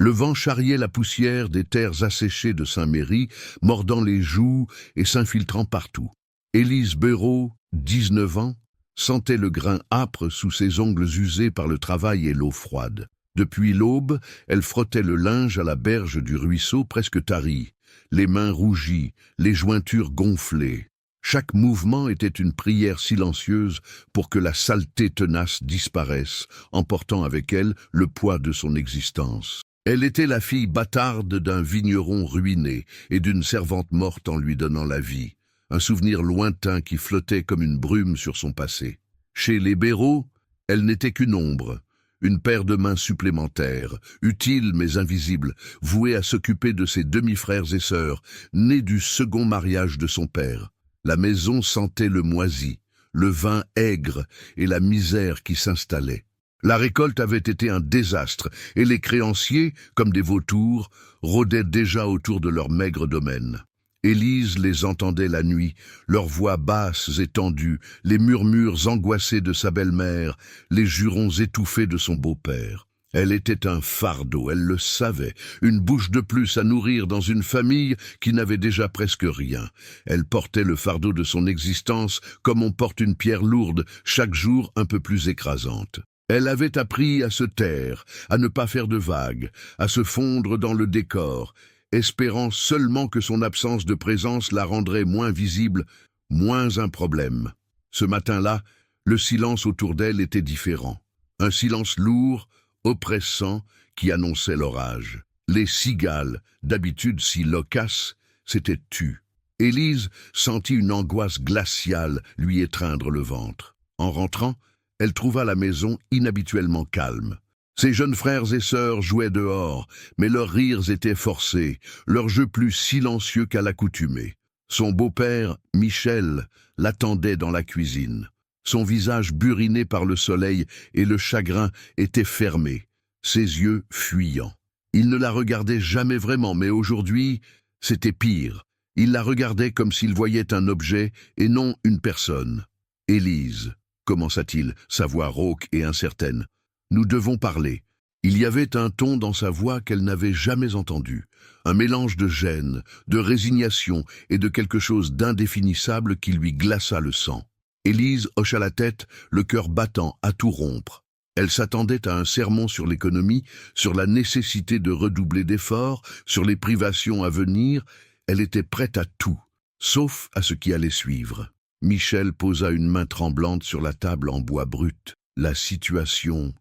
Le vent charriait la poussière des terres asséchées de Saint-Méry, mordant les joues et s'infiltrant partout. Élise Béraud, 19 ans, sentait le grain âpre sous ses ongles usés par le travail et l'eau froide. Depuis l'aube, elle frottait le linge à la berge du ruisseau presque tarie, les mains rougies, les jointures gonflées. Chaque mouvement était une prière silencieuse pour que la saleté tenace disparaisse, emportant avec elle le poids de son existence. Elle était la fille bâtarde d'un vigneron ruiné et d'une servante morte en lui donnant la vie, un souvenir lointain qui flottait comme une brume sur son passé. Chez les Béraud, elle n'était qu'une ombre, une paire de mains supplémentaires, utiles mais invisibles, vouée à s'occuper de ses demi-frères et sœurs, nés du second mariage de son père. La maison sentait le moisi, le vin aigre et la misère qui s'installait. La récolte avait été un désastre et les créanciers, comme des vautours, rôdaient déjà autour de leur maigre domaine. Élise les entendait la nuit, leurs voix basses et tendues, les murmures angoissés de sa belle-mère, les jurons étouffés de son beau-père. Elle était un fardeau, elle le savait, une bouche de plus à nourrir dans une famille qui n'avait déjà presque rien. Elle portait le fardeau de son existence comme on porte une pierre lourde, chaque jour un peu plus écrasante. Elle avait appris à se taire, à ne pas faire de vagues, à se fondre dans le décor, espérant seulement que son absence de présence la rendrait moins visible, moins un problème. Ce matin-là, le silence autour d'elle était différent. Un silence lourd, oppressant, qui annonçait l'orage. Les cigales, d'habitude si loquaces, s'étaient tues. Élise sentit une angoisse glaciale lui étreindre le ventre. En rentrant, elle trouva la maison inhabituellement calme. Ses jeunes frères et sœurs jouaient dehors, mais leurs rires étaient forcés, leurs jeux plus silencieux qu'à l'accoutumée. Son beau-père, Michel, l'attendait dans la cuisine. Son visage buriné par le soleil et le chagrin était fermé, ses yeux fuyants. Il ne la regardait jamais vraiment, mais aujourd'hui, c'était pire. Il la regardait comme s'il voyait un objet et non une personne. « Élise », commença-t-il, sa voix rauque et incertaine. « Nous devons parler. » Il y avait un ton dans sa voix qu'elle n'avait jamais entendu, un mélange de gêne, de résignation et de quelque chose d'indéfinissable qui lui glaça le sang. Élise hocha la tête, le cœur battant à tout rompre. Elle s'attendait à un sermon sur l'économie, sur la nécessité de redoubler d'efforts, sur les privations à venir. Elle était prête à tout, sauf à ce qui allait suivre. Michel posa une main tremblante sur la table en bois brut. La situation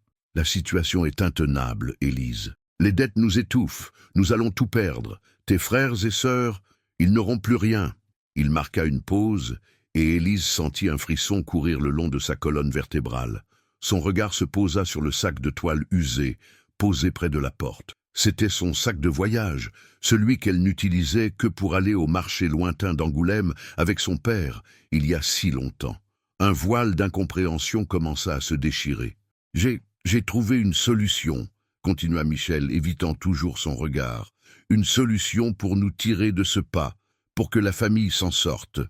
est intenable, Élise. Les dettes nous étouffent, nous allons tout perdre. Tes frères et sœurs, ils n'auront plus rien. Il marqua une pause, et Élise sentit un frisson courir le long de sa colonne vertébrale. Son regard se posa sur le sac de toile usé, posé près de la porte. C'était son sac de voyage, celui qu'elle n'utilisait que pour aller au marché lointain d'Angoulême avec son père, il y a si longtemps. Un voile d'incompréhension commença à se déchirer. « J'ai trouvé une solution », continua Michel, évitant toujours son regard. « Une solution pour nous tirer de ce pas, pour que la famille s'en sorte. »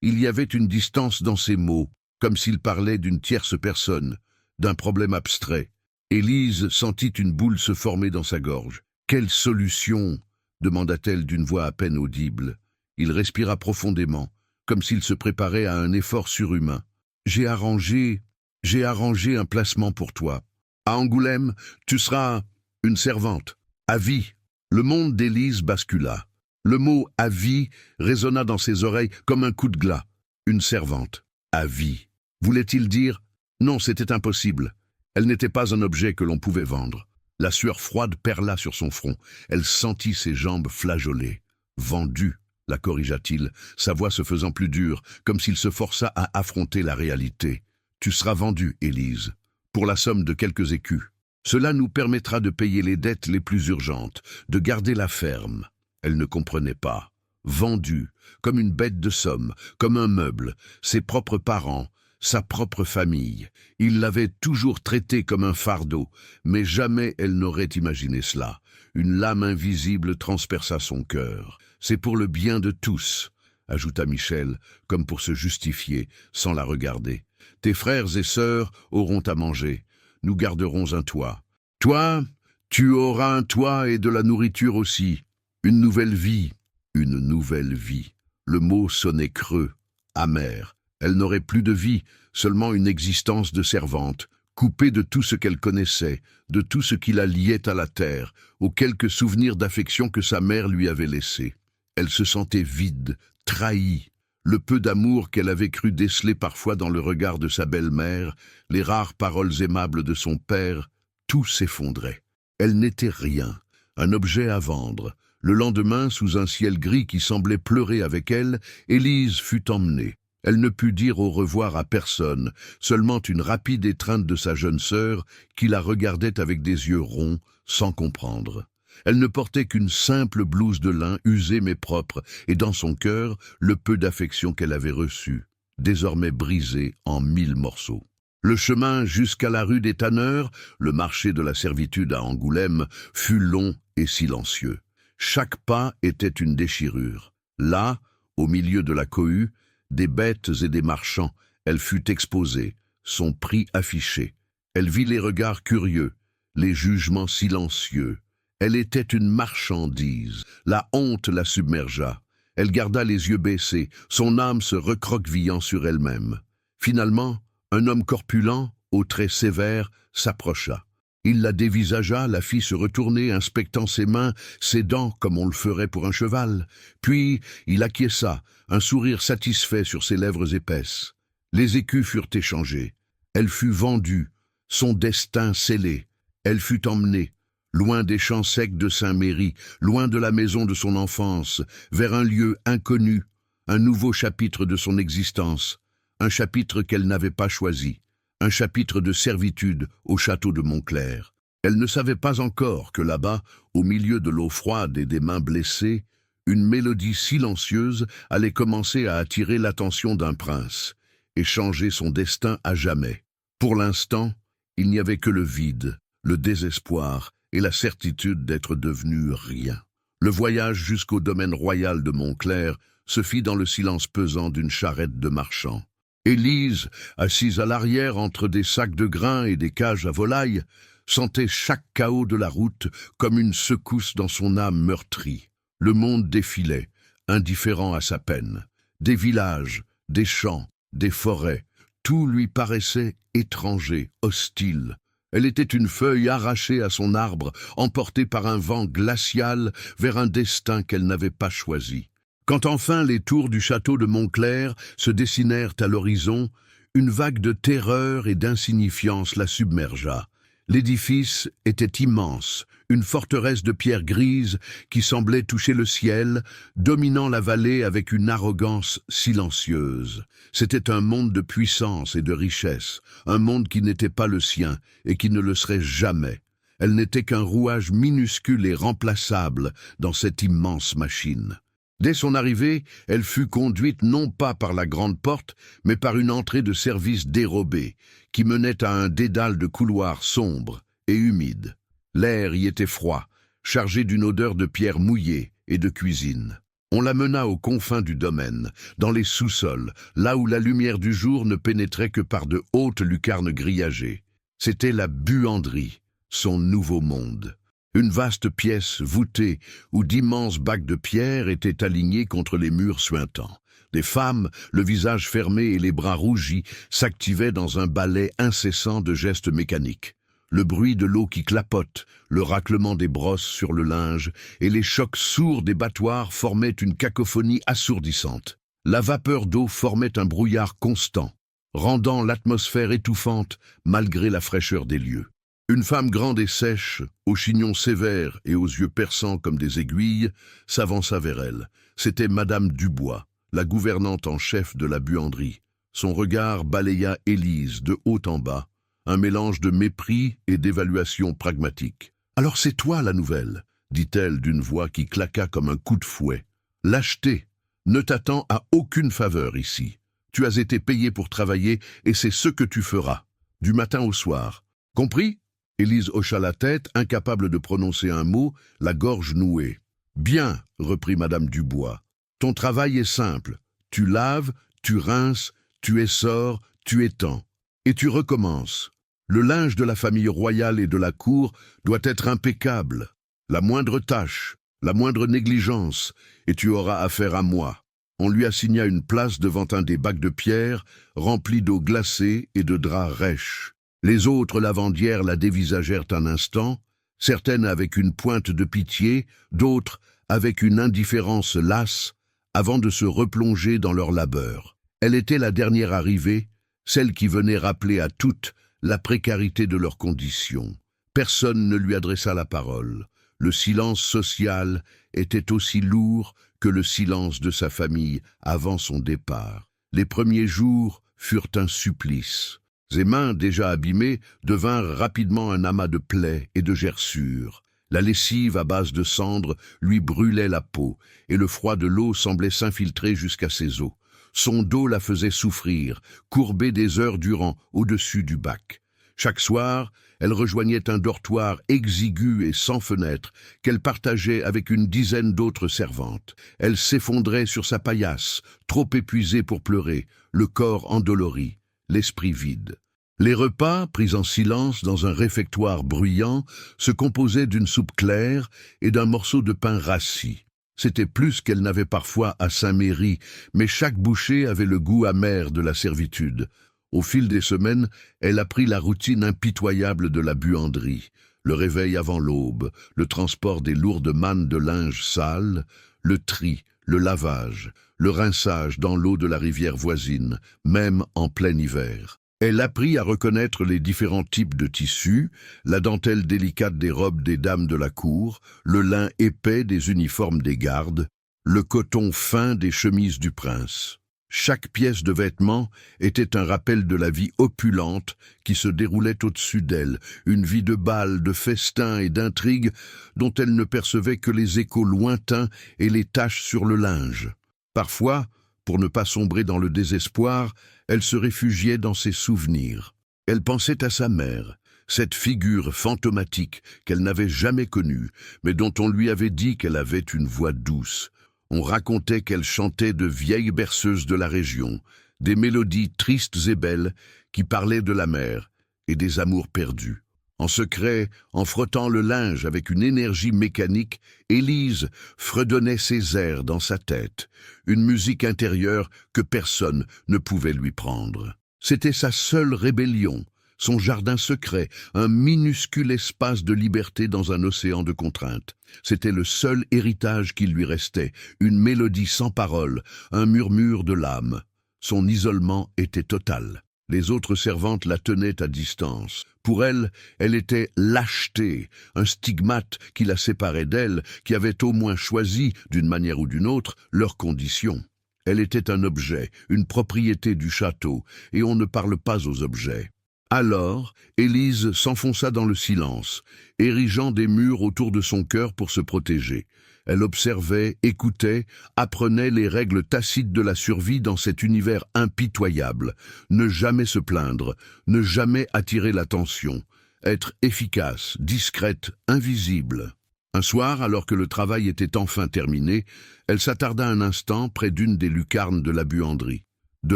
Il y avait une distance dans ses mots, comme s'il parlait d'une tierce personne, d'un problème abstrait. Élise sentit une boule se former dans sa gorge. « Quelle solution ?» demanda-t-elle d'une voix à peine audible. Il respira profondément, comme s'il se préparait à un effort surhumain. « J'ai arrangé un placement pour toi. À Angoulême, tu seras une servante, à vie. » Le monde d'Élise bascula. Le mot « à vie » résonna dans ses oreilles comme un coup de glas. Une servante, à vie. Voulait-il dire? Non, c'était impossible. Elle n'était pas un objet que l'on pouvait vendre. La sueur froide perla sur son front. Elle sentit ses jambes flageoler. « Vendue », la corrigea-t-il, sa voix se faisant plus dure, comme s'il se forçât à affronter la réalité. « Tu seras vendue, Élise, pour la somme de quelques écus. Cela nous permettra de payer les dettes les plus urgentes, de garder la ferme. » Elle ne comprenait pas. Vendue, comme une bête de somme, comme un meuble, ses propres parents, sa propre famille. Il l'avait toujours traitée comme un fardeau, mais jamais elle n'aurait imaginé cela. Une lame invisible transperça son cœur. « C'est pour le bien de tous », ajouta Michel, comme pour se justifier, sans la regarder. « Tes frères et sœurs auront à manger. Nous garderons un toit. Toi, Tu auras un toit et de la nourriture aussi. Une nouvelle vie, une nouvelle vie. Le mot sonnait creux, amer. Elle n'aurait plus de vie, seulement une existence de servante, coupée de tout ce qu'elle connaissait, de tout ce qui la liait à la terre, aux quelques souvenirs d'affection que sa mère lui avait laissés. Elle se sentait vide, trahie. Le peu d'amour qu'elle avait cru déceler parfois dans le regard de sa belle-mère, les rares paroles aimables de son père, tout s'effondrait. Elle n'était rien, un objet à vendre. Le lendemain, sous un ciel gris qui semblait pleurer avec elle, Élise fut emmenée. Elle ne put dire au revoir à personne, seulement une rapide étreinte de sa jeune sœur qui la regardait avec des yeux ronds, sans comprendre. Elle ne portait qu'une simple blouse de lin usée mais propre, et dans son cœur, le peu d'affection qu'elle avait reçu, désormais brisé en 1000 morceaux. Le chemin jusqu'à la rue des Tanneurs, le marché de la servitude à Angoulême, fut long et silencieux. Chaque pas était une déchirure. Là, au milieu de la cohue, des bêtes et des marchands, elle fut exposée, son prix affiché. Elle vit les regards curieux, les jugements silencieux. Elle était une marchandise. La honte la submergea. Elle garda les yeux baissés, son âme se recroquevillant sur elle-même. Finalement, un homme corpulent, aux traits sévères, s'approcha. Il la dévisagea, la fit se retourner, inspectant ses mains, ses dents, comme on le ferait pour un cheval. Puis il acquiesça, un sourire satisfait sur ses lèvres épaisses. Les écus furent échangés. Elle fut vendue, son destin scellé. Elle fut emmenée, loin des champs secs de Saint-Méry, loin de la maison de son enfance, vers un lieu inconnu, un nouveau chapitre de son existence, un chapitre qu'elle n'avait pas choisi, un chapitre de servitude au château de Montclair. Elle ne savait pas encore que là-bas, au milieu de l'eau froide et des mains blessées, une mélodie silencieuse allait commencer à attirer l'attention d'un prince et changer son destin à jamais. Pour l'instant, il n'y avait que le vide, le désespoir et la certitude d'être devenu rien. Le voyage jusqu'au domaine royal de Montclair se fit dans le silence pesant d'une charrette de marchands. Élise, assise à l'arrière entre des sacs de grains et des cages à volailles, sentait chaque chaos de la route comme une secousse dans son âme meurtrie. Le monde défilait, indifférent à sa peine. Des villages, des champs, des forêts, tout lui paraissait étranger, hostile. Elle était une feuille arrachée à son arbre, emportée par un vent glacial vers un destin qu'elle n'avait pas choisi. Quand enfin les tours du château de Montclair se dessinèrent à l'horizon, une vague de terreur et d'insignifiance la submergea. L'édifice était immense, une forteresse de pierre grise qui semblait toucher le ciel, dominant la vallée avec une arrogance silencieuse. C'était un monde de puissance et de richesse, un monde qui n'était pas le sien et qui ne le serait jamais. Elle n'était qu'un rouage minuscule et remplaçable dans cette immense machine. Dès son arrivée, elle fut conduite non pas par la grande porte, mais par une entrée de service dérobée, qui menait à un dédale de couloirs sombres et humides. L'air y était froid, chargé d'une odeur de pierre mouillée et de cuisine. On la mena aux confins du domaine, dans les sous-sols, là où la lumière du jour ne pénétrait que par de hautes lucarnes grillagées. C'était la buanderie, son nouveau monde. Une vaste pièce voûtée où d'immenses bacs de pierre étaient alignés contre les murs suintants. Des femmes, le visage fermé et les bras rougis, s'activaient dans un ballet incessant de gestes mécaniques. Le bruit de l'eau qui clapote, le raclement des brosses sur le linge et les chocs sourds des battoirs formaient une cacophonie assourdissante. La vapeur d'eau formait un brouillard constant, rendant l'atmosphère étouffante malgré la fraîcheur des lieux. Une femme grande et sèche, aux chignons sévères et aux yeux perçants comme des aiguilles, s'avança vers elle. C'était Madame Dubois, la gouvernante en chef de la buanderie. Son regard balaya Élise de haut en bas, un mélange de mépris et d'évaluation pragmatique. « Alors c'est toi la nouvelle ?» dit-elle d'une voix qui claqua comme un coup de fouet. « Lâcheté, ne t'attends à aucune faveur ici. Tu as été payé pour travailler et c'est ce que tu feras, du matin au soir. Compris ?» Élise hocha la tête, incapable de prononcer un mot, la gorge nouée. « Bien, » reprit Madame Dubois. « Ton travail est simple. Tu laves, tu rinces, tu essores, tu étends. Et tu recommences. Le linge de la famille royale et de la cour doit être impeccable. La moindre tâche, la moindre négligence, et tu auras affaire à moi. On lui assigna une place devant un des bacs de pierre, remplis d'eau glacée et de draps rêches. Les autres lavandières la dévisagèrent un instant, certaines avec une pointe de pitié, d'autres avec une indifférence lasse, avant de se replonger dans leur labeur. Elle était la dernière arrivée, celle qui venait rappeler à toutes la précarité de leurs conditions. Personne ne lui adressa la parole. Le silence social était aussi lourd que le silence de sa famille avant son départ. Les premiers jours furent un supplice. Ses mains, déjà abîmées, devinrent rapidement un amas de plaies et de gerçures. La lessive à base de cendres lui brûlait la peau, et le froid de l'eau semblait s'infiltrer jusqu'à ses os. Son dos la faisait souffrir, courbée des heures durant au-dessus du bac. Chaque soir, elle rejoignait un dortoir exigu et sans fenêtre qu'elle partageait avec une dizaine d'autres servantes. Elle s'effondrait sur sa paillasse, trop épuisée pour pleurer, le corps endolori, l'esprit vide. Les repas, pris en silence dans un réfectoire bruyant, se composaient d'une soupe claire et d'un morceau de pain rassis. C'était plus qu'elle n'avait parfois à Saint-Méry, mais chaque bouchée avait le goût amer de la servitude. Au fil des semaines, elle apprit la routine impitoyable de la buanderie, le réveil avant l'aube, le transport des lourdes mannes de linge sale, le tri, le lavage, le rinçage dans l'eau de la rivière voisine, même en plein hiver. Elle apprit à reconnaître les différents types de tissus, la dentelle délicate des robes des dames de la cour, le lin épais des uniformes des gardes, le coton fin des chemises du prince. Chaque pièce de vêtement était un rappel de la vie opulente qui se déroulait au-dessus d'elle, une vie de bal, de festins et d'intrigues dont elle ne percevait que les échos lointains et les taches sur le linge. Parfois, pour ne pas sombrer dans le désespoir, elle se réfugiait dans ses souvenirs. Elle pensait à sa mère, cette figure fantomatique qu'elle n'avait jamais connue, mais dont on lui avait dit qu'elle avait une voix douce. On racontait qu'elle chantait de vieilles berceuses de la région, des mélodies tristes et belles qui parlaient de la mer et des amours perdus. En secret, en frottant le linge avec une énergie mécanique, Élise fredonnait ses airs dans sa tête, une musique intérieure que personne ne pouvait lui prendre. C'était sa seule rébellion, son jardin secret, un minuscule espace de liberté dans un océan de contraintes. C'était le seul héritage qui lui restait, une mélodie sans parole, un murmure de l'âme. Son isolement était total. Les autres servantes la tenaient à distance. Pour elle, elle était lâcheté, un stigmate qui la séparait d'elle, qui avait au moins choisi, d'une manière ou d'une autre, leurs conditions. Elle était un objet, une propriété du château, et on ne parle pas aux objets. Alors, Élise s'enfonça dans le silence, érigeant des murs autour de son cœur pour se protéger. Elle observait, écoutait, apprenait les règles tacites de la survie dans cet univers impitoyable. Ne jamais se plaindre, ne jamais attirer l'attention, être efficace, discrète, invisible. Un soir, alors que le travail était enfin terminé, elle s'attarda un instant près d'une des lucarnes de la buanderie. De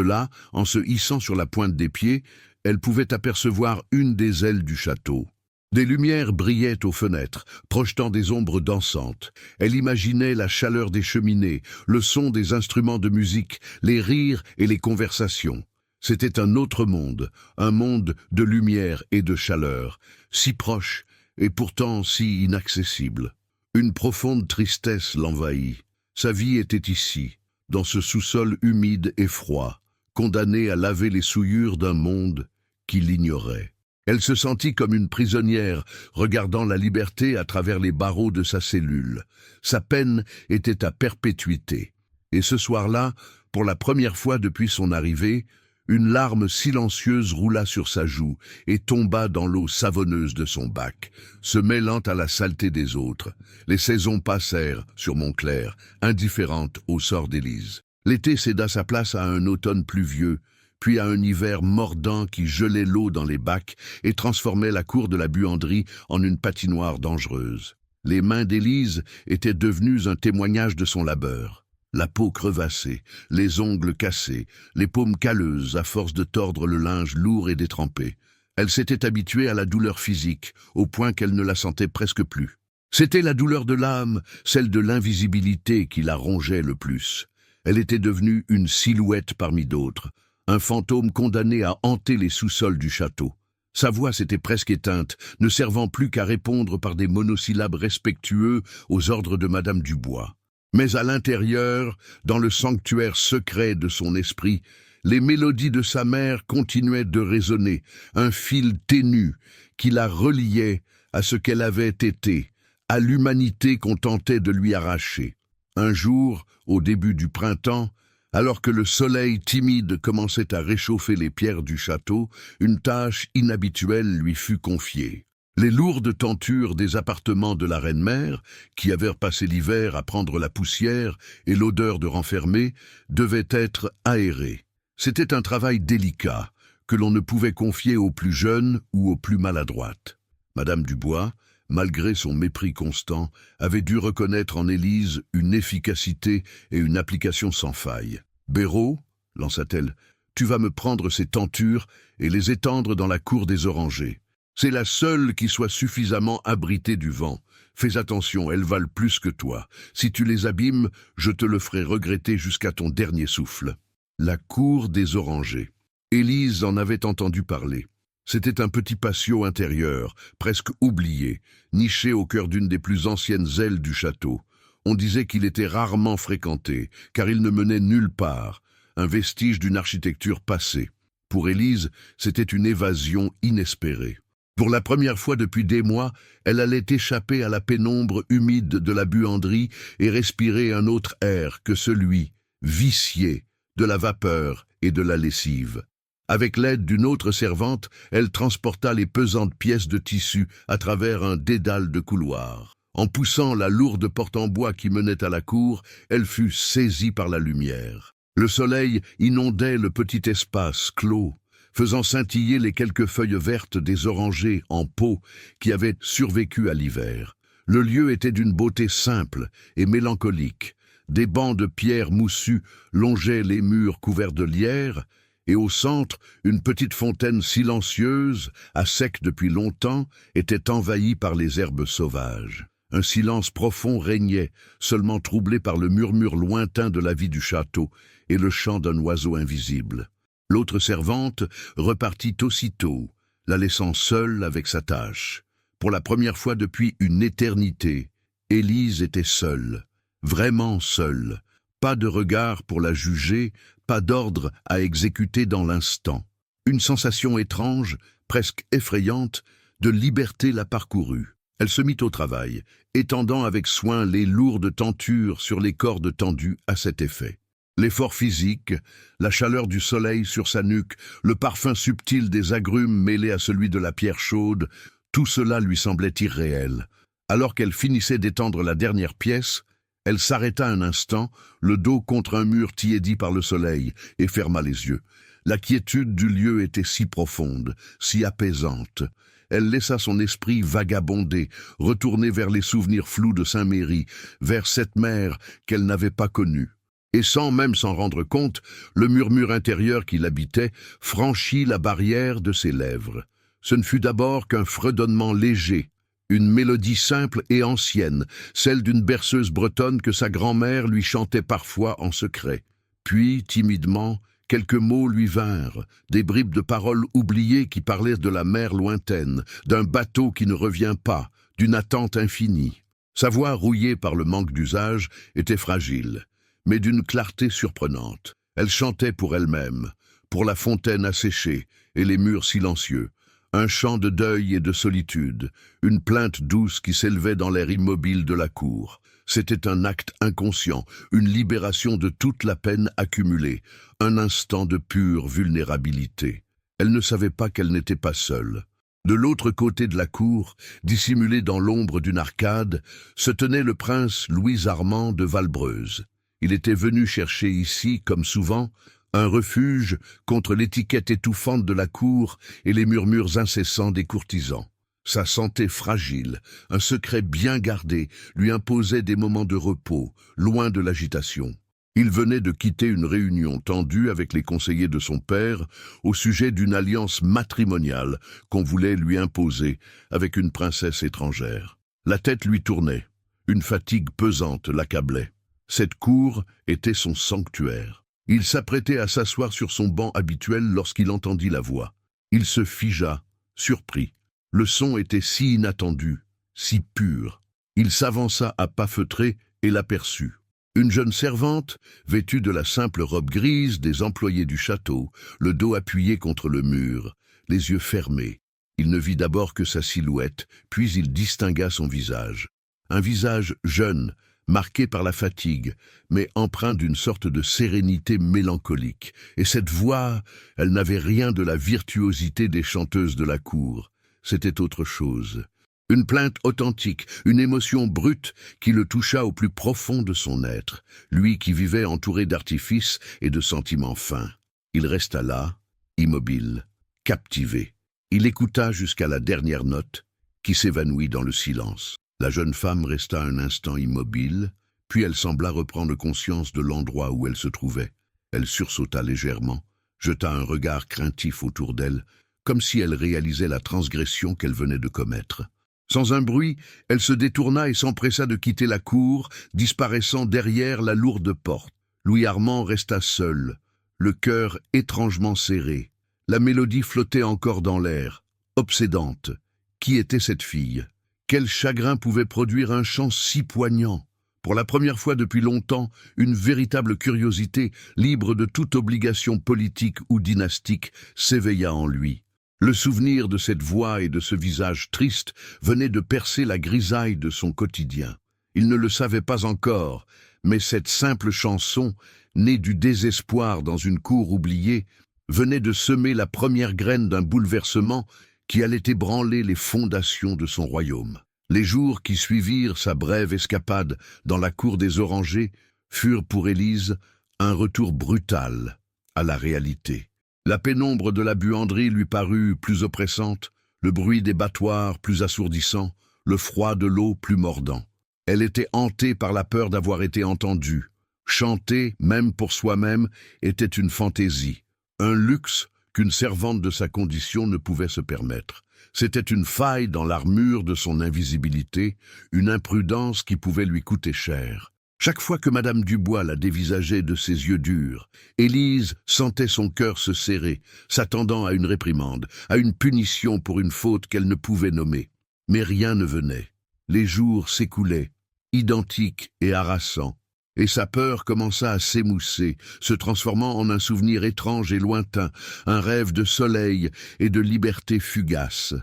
là, en se hissant sur la pointe des pieds, elle pouvait apercevoir une des ailes du château. Des lumières brillaient aux fenêtres, projetant des ombres dansantes. Elle imaginait la chaleur des cheminées, le son des instruments de musique, les rires et les conversations. C'était un autre monde, un monde de lumière et de chaleur, si proche et pourtant si inaccessible. Une profonde tristesse l'envahit. Sa vie était ici, dans ce sous-sol humide et froid, condamnée à laver les souillures d'un monde qui l'ignorait. Elle se sentit comme une prisonnière, regardant la liberté à travers les barreaux de sa cellule. Sa peine était à perpétuité. Et ce soir-là, pour la première fois depuis son arrivée, une larme silencieuse roula sur sa joue et tomba dans l'eau savonneuse de son bac, se mêlant à la saleté des autres. Les saisons passèrent sur Montclair, indifférentes au sort d'Élise. L'été céda sa place à un automne pluvieux, puis à un hiver mordant qui gelait l'eau dans les bacs et transformait la cour de la buanderie en une patinoire dangereuse. Les mains d'Élise étaient devenues un témoignage de son labeur. La peau crevassée, les ongles cassés, les paumes calleuses à force de tordre le linge lourd et détrempé. Elle s'était habituée à la douleur physique, au point qu'elle ne la sentait presque plus. C'était la douleur de l'âme, celle de l'invisibilité qui la rongeait le plus. Elle était devenue une silhouette parmi d'autres, un fantôme condamné à hanter les sous-sols du château. Sa voix s'était presque éteinte, ne servant plus qu'à répondre par des monosyllabes respectueux aux ordres de Madame Dubois. Mais à l'intérieur, dans le sanctuaire secret de son esprit, les mélodies de sa mère continuaient de résonner, un fil ténu qui la reliait à ce qu'elle avait été, à l'humanité qu'on tentait de lui arracher. Un jour, au début du printemps, alors que le soleil timide commençait à réchauffer les pierres du château, une tâche inhabituelle lui fut confiée. Les lourdes tentures des appartements de la reine-mère, qui avaient passé l'hiver à prendre la poussière et l'odeur de renfermé, devaient être aérées. C'était un travail délicat, que l'on ne pouvait confier aux plus jeunes ou aux plus maladroites. Madame Dubois, malgré son mépris constant, avait dû reconnaître en Élise une efficacité et une application sans faille. « Béraud, lança-t-elle, tu vas me prendre ces tentures et les étendre dans la cour des orangers. C'est la seule qui soit suffisamment abritée du vent. Fais attention, elles valent plus que toi. Si tu les abîmes, je te le ferai regretter jusqu'à ton dernier souffle. » La cour des orangers. Élise en avait entendu parler. C'était un petit patio intérieur, presque oublié, niché au cœur d'une des plus anciennes ailes du château. On disait qu'il était rarement fréquenté, car il ne menait nulle part, un vestige d'une architecture passée. Pour Élise, c'était une évasion inespérée. Pour la première fois depuis des mois, elle allait échapper à la pénombre humide de la buanderie et respirer un autre air que celui, vicié, de la vapeur et de la lessive. Avec l'aide d'une autre servante, elle transporta les pesantes pièces de tissu à travers un dédale de couloirs. En poussant la lourde porte en bois qui menait à la cour, elle fut saisie par la lumière. Le soleil inondait le petit espace clos, faisant scintiller les quelques feuilles vertes des orangers en pot qui avaient survécu à l'hiver. Le lieu était d'une beauté simple et mélancolique. Des bancs de pierre moussus longeaient les murs couverts de lierre, et au centre, une petite fontaine silencieuse, à sec depuis longtemps, était envahie par les herbes sauvages. Un silence profond régnait, seulement troublé par le murmure lointain de la vie du château et le chant d'un oiseau invisible. L'autre servante repartit aussitôt, la laissant seule avec sa tâche. Pour la première fois depuis une éternité, Élise était seule. Vraiment seule, pas de regard pour la juger, pas d'ordre à exécuter dans l'instant. Une sensation étrange, presque effrayante, de liberté la parcourut. Elle se mit au travail, étendant avec soin les lourdes tentures sur les cordes tendues à cet effet. L'effort physique, la chaleur du soleil sur sa nuque, le parfum subtil des agrumes mêlé à celui de la pierre chaude, tout cela lui semblait irréel. Alors qu'elle finissait d'étendre la dernière pièce, elle s'arrêta un instant, le dos contre un mur tiédi par le soleil, et ferma les yeux. La quiétude du lieu était si profonde, si apaisante. Elle laissa son esprit vagabonder, retourner vers les souvenirs flous de Saint-Méry, vers cette mère qu'elle n'avait pas connue. Et sans même s'en rendre compte, le murmure intérieur qui l'habitait franchit la barrière de ses lèvres. Ce ne fut d'abord qu'un fredonnement léger, une mélodie simple et ancienne, celle d'une berceuse bretonne que sa grand-mère lui chantait parfois en secret. Puis, timidement, quelques mots lui vinrent, des bribes de paroles oubliées qui parlaient de la mer lointaine, d'un bateau qui ne revient pas, d'une attente infinie. Sa voix, rouillée par le manque d'usage, était fragile, mais d'une clarté surprenante. Elle chantait pour elle-même, pour la fontaine asséchée et les murs silencieux. Un chant de deuil et de solitude, une plainte douce qui s'élevait dans l'air immobile de la cour. C'était un acte inconscient, une libération de toute la peine accumulée, un instant de pure vulnérabilité. Elle ne savait pas qu'elle n'était pas seule. De l'autre côté de la cour, dissimulé dans l'ombre d'une arcade, se tenait le prince Louis-Armand de Valbreuse. Il était venu chercher ici, comme souvent, un refuge contre l'étiquette étouffante de la cour et les murmures incessants des courtisans. Sa santé fragile, un secret bien gardé, lui imposait des moments de repos, loin de l'agitation. Il venait de quitter une réunion tendue avec les conseillers de son père au sujet d'une alliance matrimoniale qu'on voulait lui imposer avec une princesse étrangère. La tête lui tournait, une fatigue pesante l'accablait. Cette cour était son sanctuaire. Il s'apprêtait à s'asseoir sur son banc habituel lorsqu'il entendit la voix. Il se figea, surpris. Le son était si inattendu, si pur. Il s'avança à pas feutrés et l'aperçut. Une jeune servante, vêtue de la simple robe grise des employés du château, le dos appuyé contre le mur, les yeux fermés. Il ne vit d'abord que sa silhouette, puis il distingua son visage. Un visage jeune, marqué par la fatigue, mais empreint d'une sorte de sérénité mélancolique. Et cette voix, elle n'avait rien de la virtuosité des chanteuses de la cour. C'était autre chose. Une plainte authentique, une émotion brute qui le toucha au plus profond de son être, lui qui vivait entouré d'artifices et de sentiments fins. Il resta là, immobile, captivé. Il écouta jusqu'à la dernière note, qui s'évanouit dans le silence. La jeune femme resta un instant immobile, puis elle sembla reprendre conscience de l'endroit où elle se trouvait. Elle sursauta légèrement, jeta un regard craintif autour d'elle, comme si elle réalisait la transgression qu'elle venait de commettre. Sans un bruit, elle se détourna et s'empressa de quitter la cour, disparaissant derrière la lourde porte. Louis Armand resta seul, le cœur étrangement serré. La mélodie flottait encore dans l'air, obsédante. Qui était cette fille? Quel chagrin pouvait produire un chant si poignant? Pour la première fois depuis longtemps, une véritable curiosité, libre de toute obligation politique ou dynastique, s'éveilla en lui. Le souvenir de cette voix et de ce visage triste venait de percer la grisaille de son quotidien. Il ne le savait pas encore, mais cette simple chanson, née du désespoir dans une cour oubliée, venait de semer la première graine d'un bouleversement qui allait ébranler les fondations de son royaume. Les jours qui suivirent sa brève escapade dans la cour des Orangers furent pour Élise un retour brutal à la réalité. La pénombre de la buanderie lui parut plus oppressante, le bruit des battoirs plus assourdissant, le froid de l'eau plus mordant. Elle était hantée par la peur d'avoir été entendue. Chanter, même pour soi-même, était une fantaisie, un luxe qu'une servante de sa condition ne pouvait se permettre. C'était une faille dans l'armure de son invisibilité, une imprudence qui pouvait lui coûter cher. Chaque fois que Madame Dubois la dévisageait de ses yeux durs, Élise sentait son cœur se serrer, s'attendant à une réprimande, à une punition pour une faute qu'elle ne pouvait nommer. Mais rien ne venait. Les jours s'écoulaient, identiques et harassants, et sa peur commença à s'émousser, se transformant en un souvenir étrange et lointain, un rêve de soleil et de liberté fugace.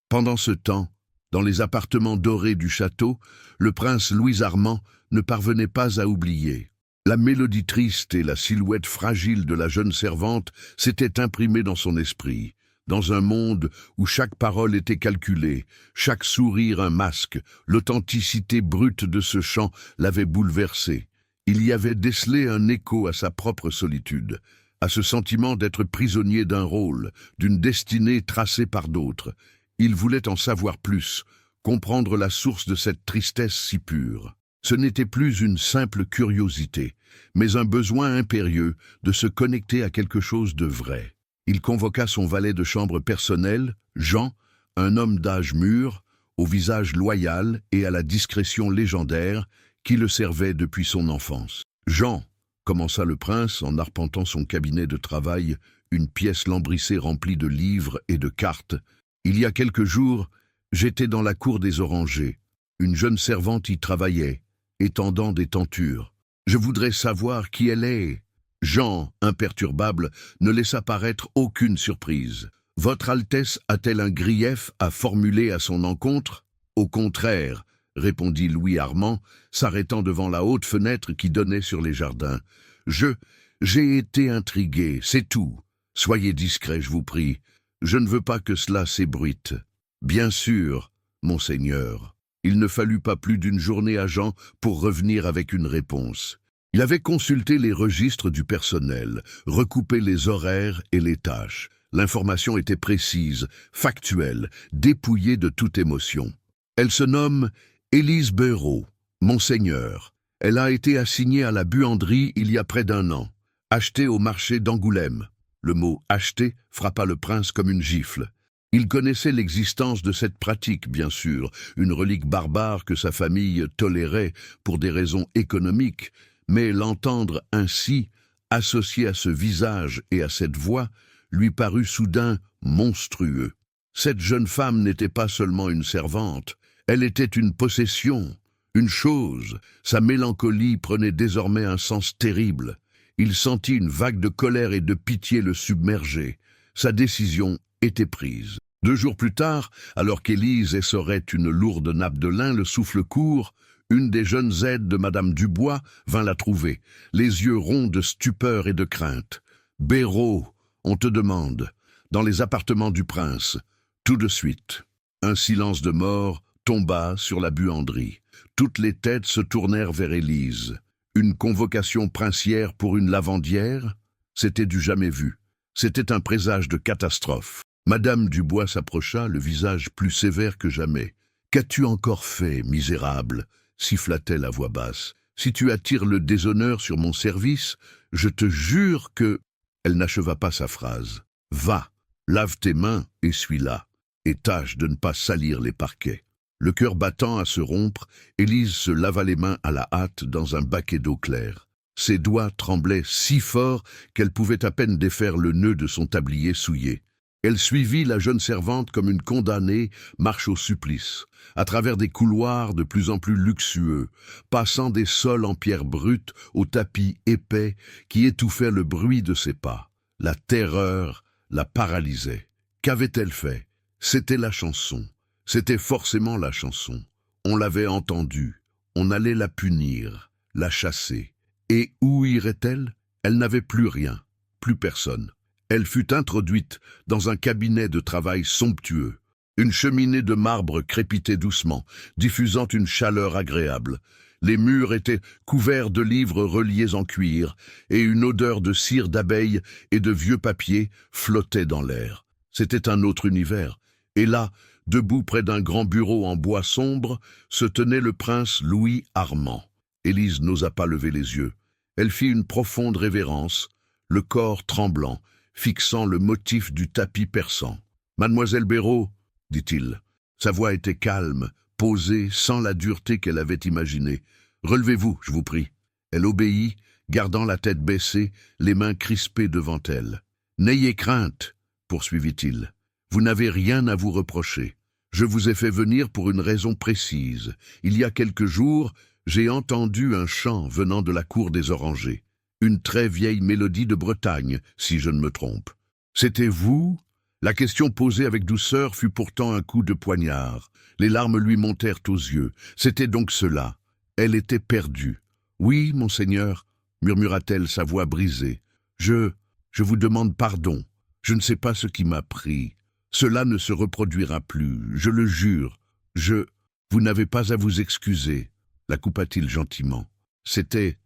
Pendant ce temps, dans les appartements dorés du château, le prince Louis Armand ne parvenait pas à oublier. La mélodie triste et la silhouette fragile de la jeune servante s'étaient imprimées dans son esprit, dans un monde où chaque parole était calculée, chaque sourire un masque, l'authenticité brute de ce chant l'avait bouleversé. Il y avait décelé un écho à sa propre solitude, à ce sentiment d'être prisonnier d'un rôle, d'une destinée tracée par d'autres. Il voulait en savoir plus, comprendre la source de cette tristesse si pure. Ce n'était plus une simple curiosité, mais un besoin impérieux de se connecter à quelque chose de vrai. Il convoqua son valet de chambre personnel, Jean, un homme d'âge mûr, au visage loyal et à la discrétion légendaire, qui le servait depuis son enfance. « Jean », commença le prince en arpentant son cabinet de travail, une pièce lambrissée remplie de livres et de cartes. « Il y a quelques jours, j'étais dans la cour des Orangers. Une jeune servante y travaillait, étendant des tentures. Je voudrais savoir qui elle est. » Jean, imperturbable, ne laissa paraître aucune surprise. « Votre Altesse a-t-elle un grief à formuler à son encontre ? » « Au contraire, » répondit Louis Armand, s'arrêtant devant la haute fenêtre qui donnait sur les jardins. « J'ai été intrigué, c'est tout. Soyez discret, je vous prie. Je ne veux pas que cela s'ébruite. »« Bien sûr, monseigneur. » Il ne fallut pas plus d'une journée à Jean pour revenir avec une réponse. Il avait consulté les registres du personnel, recoupé les horaires et les tâches. L'information était précise, factuelle, dépouillée de toute émotion. Elle se nomme Élise Béraud, monseigneur. Elle a été assignée à la buanderie il y a près d'1 an, achetée au marché d'Angoulême. Le mot « acheter » frappa le prince comme une gifle. Il connaissait l'existence de cette pratique, bien sûr, une relique barbare que sa famille tolérait pour des raisons économiques, mais l'entendre ainsi, associé à ce visage et à cette voix, lui parut soudain monstrueux. Cette jeune femme n'était pas seulement une servante, elle était une possession, une chose. Sa mélancolie prenait désormais un sens terrible. Il sentit une vague de colère et de pitié le submerger. Sa décision était prise. 2 jours plus tard, alors qu'Élise essorait une lourde nappe de lin, le souffle court, une des jeunes aides de Madame Dubois vint la trouver, les yeux ronds de stupeur et de crainte. « Béraud, on te demande, dans les appartements du prince, tout de suite. » Un silence de mort tomba sur la buanderie. Toutes les têtes se tournèrent vers Élise. Une convocation princière pour une lavandière? C'était du jamais vu. C'était un présage de catastrophe. Madame Dubois s'approcha, le visage plus sévère que jamais. « Qu'as-tu encore fait, misérable ?» siffla-t-elle à voix basse. « Si tu attires le déshonneur sur mon service, je te jure que… » Elle n'acheva pas sa phrase. « Va, lave tes mains, essuie-la, et tâche de ne pas salir les parquets. » Le cœur battant à se rompre, Élise se lava les mains à la hâte dans un baquet d'eau claire. Ses doigts tremblaient si fort qu'elle pouvait à peine défaire le nœud de son tablier souillé. Elle suivit la jeune servante comme une condamnée marche au supplice, à travers des couloirs de plus en plus luxueux, passant des sols en pierre brute aux tapis épais qui étouffaient le bruit de ses pas. La terreur la paralysait. Qu'avait-elle fait? C'était la chanson. C'était forcément la chanson. On l'avait entendue. On allait la punir, la chasser. Et où irait-elle? Elle n'avait plus rien, plus personne. Elle fut introduite dans un cabinet de travail somptueux. Une cheminée de marbre crépitait doucement, diffusant une chaleur agréable. Les murs étaient couverts de livres reliés en cuir, et une odeur de cire d'abeille et de vieux papier flottait dans l'air. C'était un autre univers. Et là, debout près d'un grand bureau en bois sombre, se tenait le prince Louis Armand. Élise n'osa pas lever les yeux. Elle fit une profonde révérence, le corps tremblant, fixant le motif du tapis persan. « Mademoiselle Béraud, » dit-il. Sa voix était calme, posée, sans la dureté qu'elle avait imaginée. « Relevez-vous, je vous prie. » Elle obéit, gardant la tête baissée, les mains crispées devant elle. « N'ayez crainte, » poursuivit-il. « Vous n'avez rien à vous reprocher. Je vous ai fait venir pour une raison précise. Il y a quelques jours, j'ai entendu un chant venant de la cour des Orangers. Une très vieille mélodie de Bretagne, si je ne me trompe. C'était vous ? » La question posée avec douceur fut pourtant un coup de poignard. Les larmes lui montèrent aux yeux. C'était donc cela. Elle était perdue. « Oui, monseigneur, » murmura-t-elle, sa voix brisée. « Je vous demande pardon. Je ne sais pas ce qui m'a pris. Cela ne se reproduira plus, je le jure. Vous n'avez pas à vous excuser, » la coupa-t-il gentiment. C'était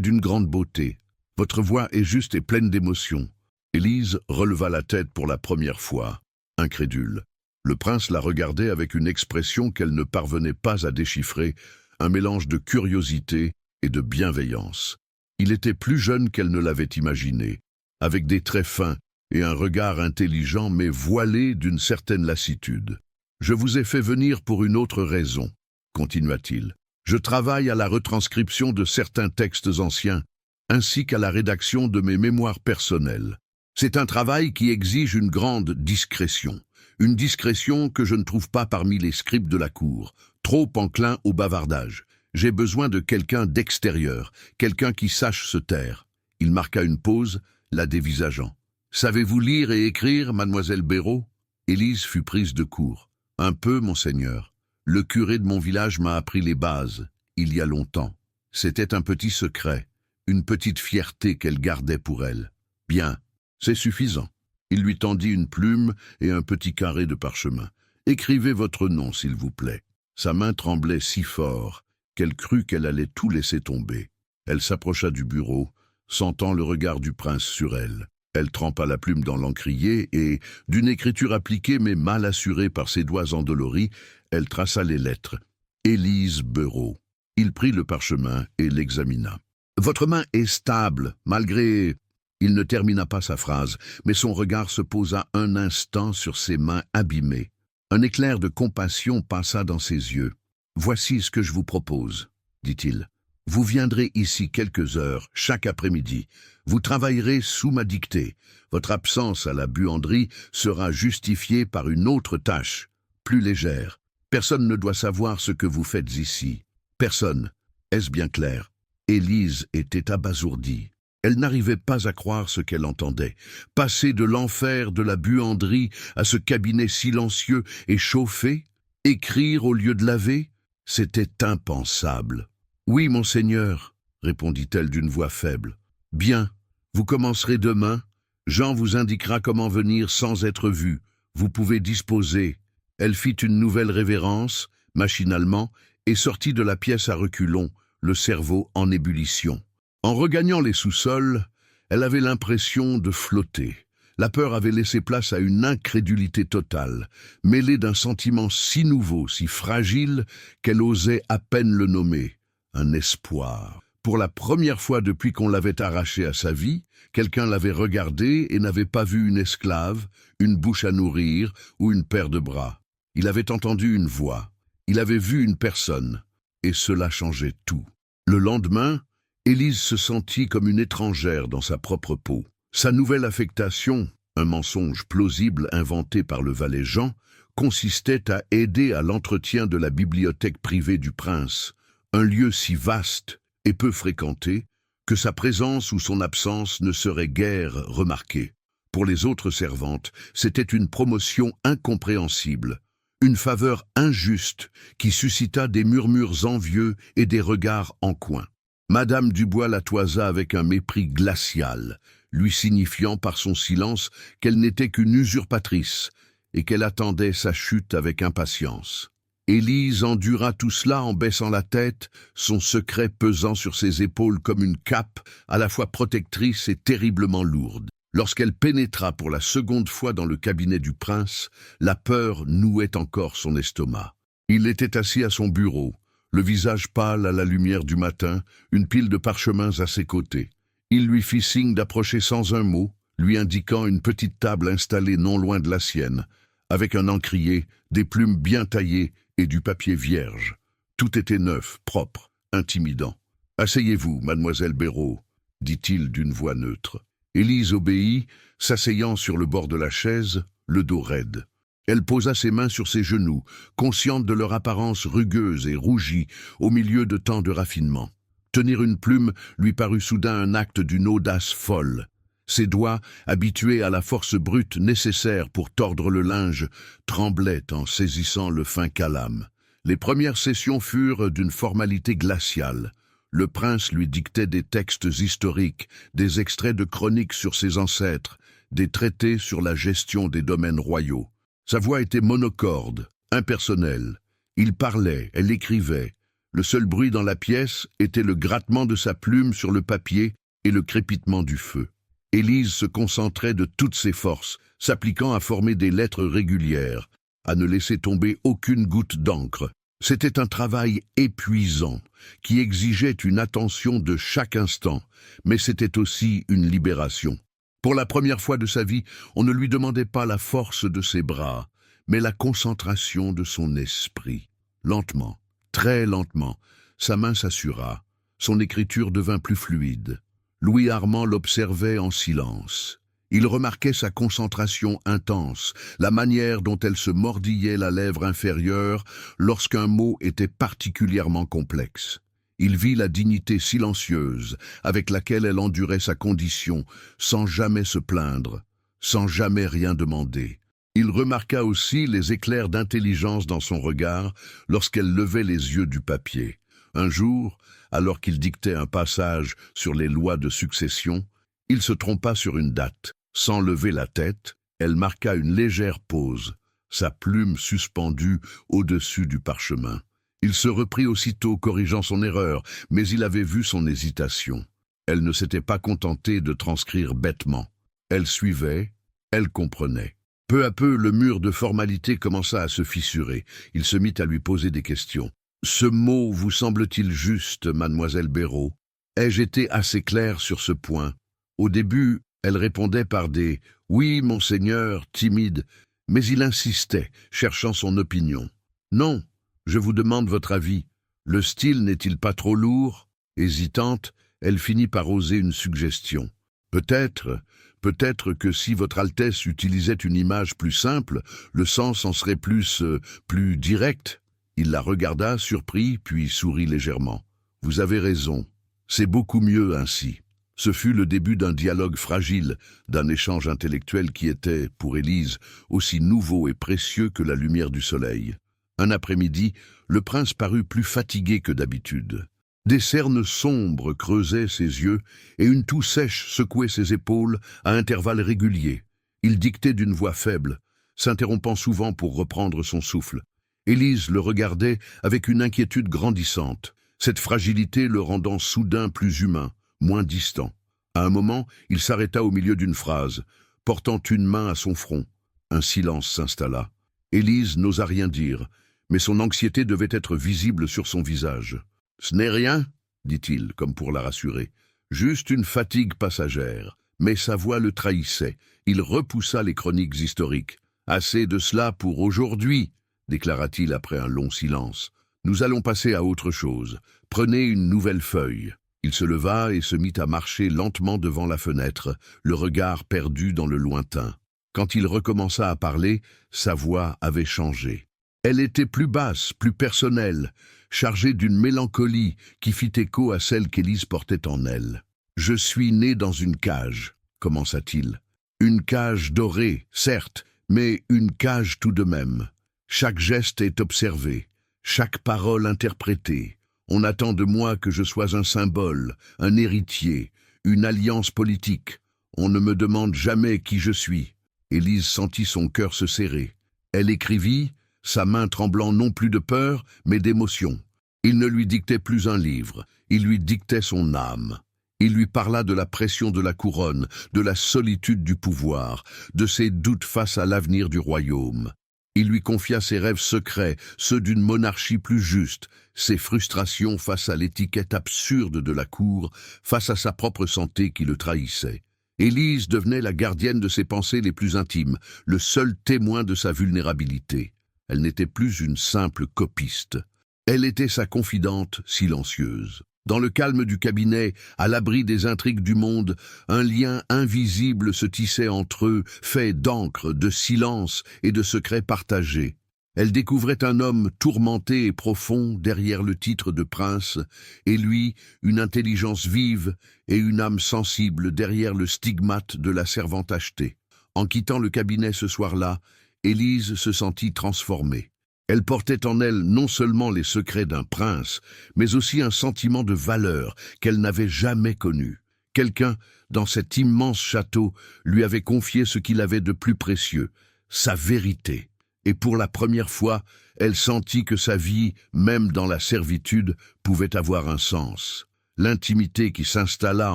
d'une grande beauté. Votre voix est juste et pleine d'émotion. Élise releva la tête pour la première fois, incrédule. Le prince la regardait avec une expression qu'elle ne parvenait pas à déchiffrer, un mélange de curiosité et de bienveillance. Il était plus jeune qu'elle ne l'avait imaginé, avec des traits fins et un regard intelligent mais voilé d'une certaine lassitude. « Je vous ai fait venir pour une autre raison, » continua-t-il. « Je travaille à la retranscription de certains textes anciens, ainsi qu'à la rédaction de mes mémoires personnelles. C'est un travail qui exige une grande discrétion, une discrétion que je ne trouve pas parmi les scribes de la cour, trop enclins au bavardage. J'ai besoin de quelqu'un d'extérieur, quelqu'un qui sache se taire. » Il marqua une pause, la dévisageant. « Savez-vous lire et écrire, mademoiselle Béraud ?» Élise fut prise de court. « Un peu, monseigneur. Le curé de mon village m'a appris les bases, il y a longtemps. C'était un petit secret, une petite fierté qu'elle gardait pour elle. Bien, c'est suffisant. » Il lui tendit une plume et un petit carré de parchemin. « Écrivez votre nom, s'il vous plaît. » Sa main tremblait si fort qu'elle crut qu'elle allait tout laisser tomber. Elle s'approcha du bureau, sentant le regard du prince sur elle. Elle trempa la plume dans l'encrier et, d'une écriture appliquée mais mal assurée par ses doigts endoloris, elle traça les lettres. « Élise Béraud. » Il prit le parchemin et l'examina. « Votre main est stable, malgré… » Il ne termina pas sa phrase, mais son regard se posa un instant sur ses mains abîmées. Un éclair de compassion passa dans ses yeux. « Voici ce que je vous propose, » dit-il. « Vous viendrez ici quelques heures, chaque après-midi. Vous travaillerez sous ma dictée. Votre absence à la buanderie sera justifiée par une autre tâche, plus légère. Personne ne doit savoir ce que vous faites ici. Personne. Est-ce bien clair ?» Élise était abasourdie. Elle n'arrivait pas à croire ce qu'elle entendait. Passer de l'enfer de la buanderie à ce cabinet silencieux et chauffé, écrire au lieu de laver, c'était impensable. « Oui, monseigneur, » répondit-elle d'une voix faible. « Bien, vous commencerez demain. Jean vous indiquera comment venir sans être vu. Vous pouvez disposer. » Elle fit une nouvelle révérence, machinalement, et sortit de la pièce à reculons, le cerveau en ébullition. En regagnant les sous-sols, elle avait l'impression de flotter. La peur avait laissé place à une incrédulité totale, mêlée d'un sentiment si nouveau, si fragile, qu'elle osait à peine le nommer. Un espoir. Pour la première fois depuis qu'on l'avait arraché à sa vie, quelqu'un l'avait regardé et n'avait pas vu une esclave, une bouche à nourrir ou une paire de bras. Il avait entendu une voix. Il avait vu une personne. Et cela changeait tout. Le lendemain, Élise se sentit comme une étrangère dans sa propre peau. Sa nouvelle affectation, un mensonge plausible inventé par le valet Jean, consistait à aider à l'entretien de la bibliothèque privée du prince, un lieu si vaste et peu fréquenté que sa présence ou son absence ne serait guère remarquée. Pour les autres servantes, c'était une promotion incompréhensible, une faveur injuste qui suscita des murmures envieux et des regards en coin. Madame Dubois la toisa avec un mépris glacial, lui signifiant par son silence qu'elle n'était qu'une usurpatrice et qu'elle attendait sa chute avec impatience. Élise endura tout cela en baissant la tête, son secret pesant sur ses épaules comme une cape, à la fois protectrice et terriblement lourde. Lorsqu'elle pénétra pour la seconde fois dans le cabinet du prince, la peur nouait encore son estomac. Il était assis à son bureau, le visage pâle à la lumière du matin, une pile de parchemins à ses côtés. Il lui fit signe d'approcher sans un mot, lui indiquant une petite table installée non loin de la sienne, avec un encrier, des plumes bien taillées et du papier vierge. Tout était neuf, propre, intimidant. « Asseyez-vous, mademoiselle Béraud, » dit-il d'une voix neutre. Élise obéit, s'asseyant sur le bord de la chaise, le dos raide. Elle posa ses mains sur ses genoux, consciente de leur apparence rugueuse et rougie, au milieu de tant de raffinement. Tenir une plume lui parut soudain un acte d'une audace folle. Ses doigts, habitués à la force brute nécessaire pour tordre le linge, tremblaient en saisissant le fin calame. Les premières sessions furent d'une formalité glaciale. Le prince lui dictait des textes historiques, des extraits de chroniques sur ses ancêtres, des traités sur la gestion des domaines royaux. Sa voix était monocorde, impersonnelle. Il parlait, elle écrivait. Le seul bruit dans la pièce était le grattement de sa plume sur le papier et le crépitement du feu. Élise se concentrait de toutes ses forces, s'appliquant à former des lettres régulières, à ne laisser tomber aucune goutte d'encre. C'était un travail épuisant, qui exigeait une attention de chaque instant, mais c'était aussi une libération. Pour la première fois de sa vie, on ne lui demandait pas la force de ses bras, mais la concentration de son esprit. Lentement, très lentement, sa main s'assura, son écriture devint plus fluide. Louis Armand l'observait en silence. Il remarquait sa concentration intense, la manière dont elle se mordillait la lèvre inférieure lorsqu'un mot était particulièrement complexe. Il vit la dignité silencieuse avec laquelle elle endurait sa condition, sans jamais se plaindre, sans jamais rien demander. Il remarqua aussi les éclairs d'intelligence dans son regard lorsqu'elle levait les yeux du papier. Un jour, alors qu'il dictait un passage sur les lois de succession, il se trompa sur une date. Sans lever la tête, elle marqua une légère pause, sa plume suspendue au-dessus du parchemin. Il se reprit aussitôt, corrigeant son erreur, mais il avait vu son hésitation. Elle ne s'était pas contentée de transcrire bêtement. Elle suivait, elle comprenait. Peu à peu, le mur de formalité commença à se fissurer. Il se mit à lui poser des questions. Ce mot vous semble-t-il juste, mademoiselle Béraud? Ai-je été assez clair sur ce point? Au début, elle répondait par des « Oui, monseigneur », timides, mais il insistait, cherchant son opinion. « Non, je vous demande votre avis. Le style n'est-il pas trop lourd ?» Hésitante, elle finit par oser une suggestion. Peut-être que si votre Altesse utilisait une image plus simple, le sens en serait plus direct. Il la regarda, surpris, puis sourit légèrement. Vous avez raison. C'est beaucoup mieux ainsi. Ce fut le début d'un dialogue fragile, d'un échange intellectuel qui était, pour Élise, aussi nouveau et précieux que la lumière du soleil. Un après-midi, le prince parut plus fatigué que d'habitude. Des cernes sombres creusaient ses yeux et une toux sèche secouait ses épaules à intervalles réguliers. Il dictait d'une voix faible, s'interrompant souvent pour reprendre son souffle. Élise le regardait avec une inquiétude grandissante, cette fragilité le rendant soudain plus humain, moins distant. À un moment, il s'arrêta au milieu d'une phrase, portant une main à son front. Un silence s'installa. Élise n'osa rien dire, mais son anxiété devait être visible sur son visage. « Ce n'est rien, » dit-il, comme pour la rassurer. « Juste une fatigue passagère. » Mais sa voix le trahissait. Il repoussa les chroniques historiques. « Assez de cela pour aujourd'hui, » déclara-t-il après un long silence. « Nous allons passer à autre chose. Prenez une nouvelle feuille. » Il se leva et se mit à marcher lentement devant la fenêtre, le regard perdu dans le lointain. Quand il recommença à parler, sa voix avait changé. Elle était plus basse, plus personnelle, chargée d'une mélancolie qui fit écho à celle qu'Élise portait en elle. « Je suis né dans une cage, » commença-t-il. « Une cage dorée, certes, mais une cage tout de même. Chaque geste est observé, chaque parole interprétée. On attend de moi que je sois un symbole, un héritier, une alliance politique. On ne me demande jamais qui je suis. » Élise sentit son cœur se serrer. Elle écrivit, sa main tremblant non plus de peur, mais d'émotion. Il ne lui dictait plus un livre, il lui dictait son âme. Il lui parla de la pression de la couronne, de la solitude du pouvoir, de ses doutes face à l'avenir du royaume. Il lui confia ses rêves secrets, ceux d'une monarchie plus juste, ses frustrations face à l'étiquette absurde de la cour, face à sa propre santé qui le trahissait. Élise devenait la gardienne de ses pensées les plus intimes, le seul témoin de sa vulnérabilité. Elle n'était plus une simple copiste. Elle était sa confidente silencieuse. Dans le calme du cabinet, à l'abri des intrigues du monde, un lien invisible se tissait entre eux, fait d'encre, de silence et de secrets partagés. Elle découvrait un homme tourmenté et profond derrière le titre de prince, et lui, une intelligence vive et une âme sensible derrière le stigmate de la servante achetée. En quittant le cabinet ce soir-là, Élise se sentit transformée. Elle portait en elle non seulement les secrets d'un prince, mais aussi un sentiment de valeur qu'elle n'avait jamais connu. Quelqu'un, dans cet immense château, lui avait confié ce qu'il avait de plus précieux, sa vérité. Et pour la première fois, elle sentit que sa vie, même dans la servitude, pouvait avoir un sens. L'intimité qui s'installa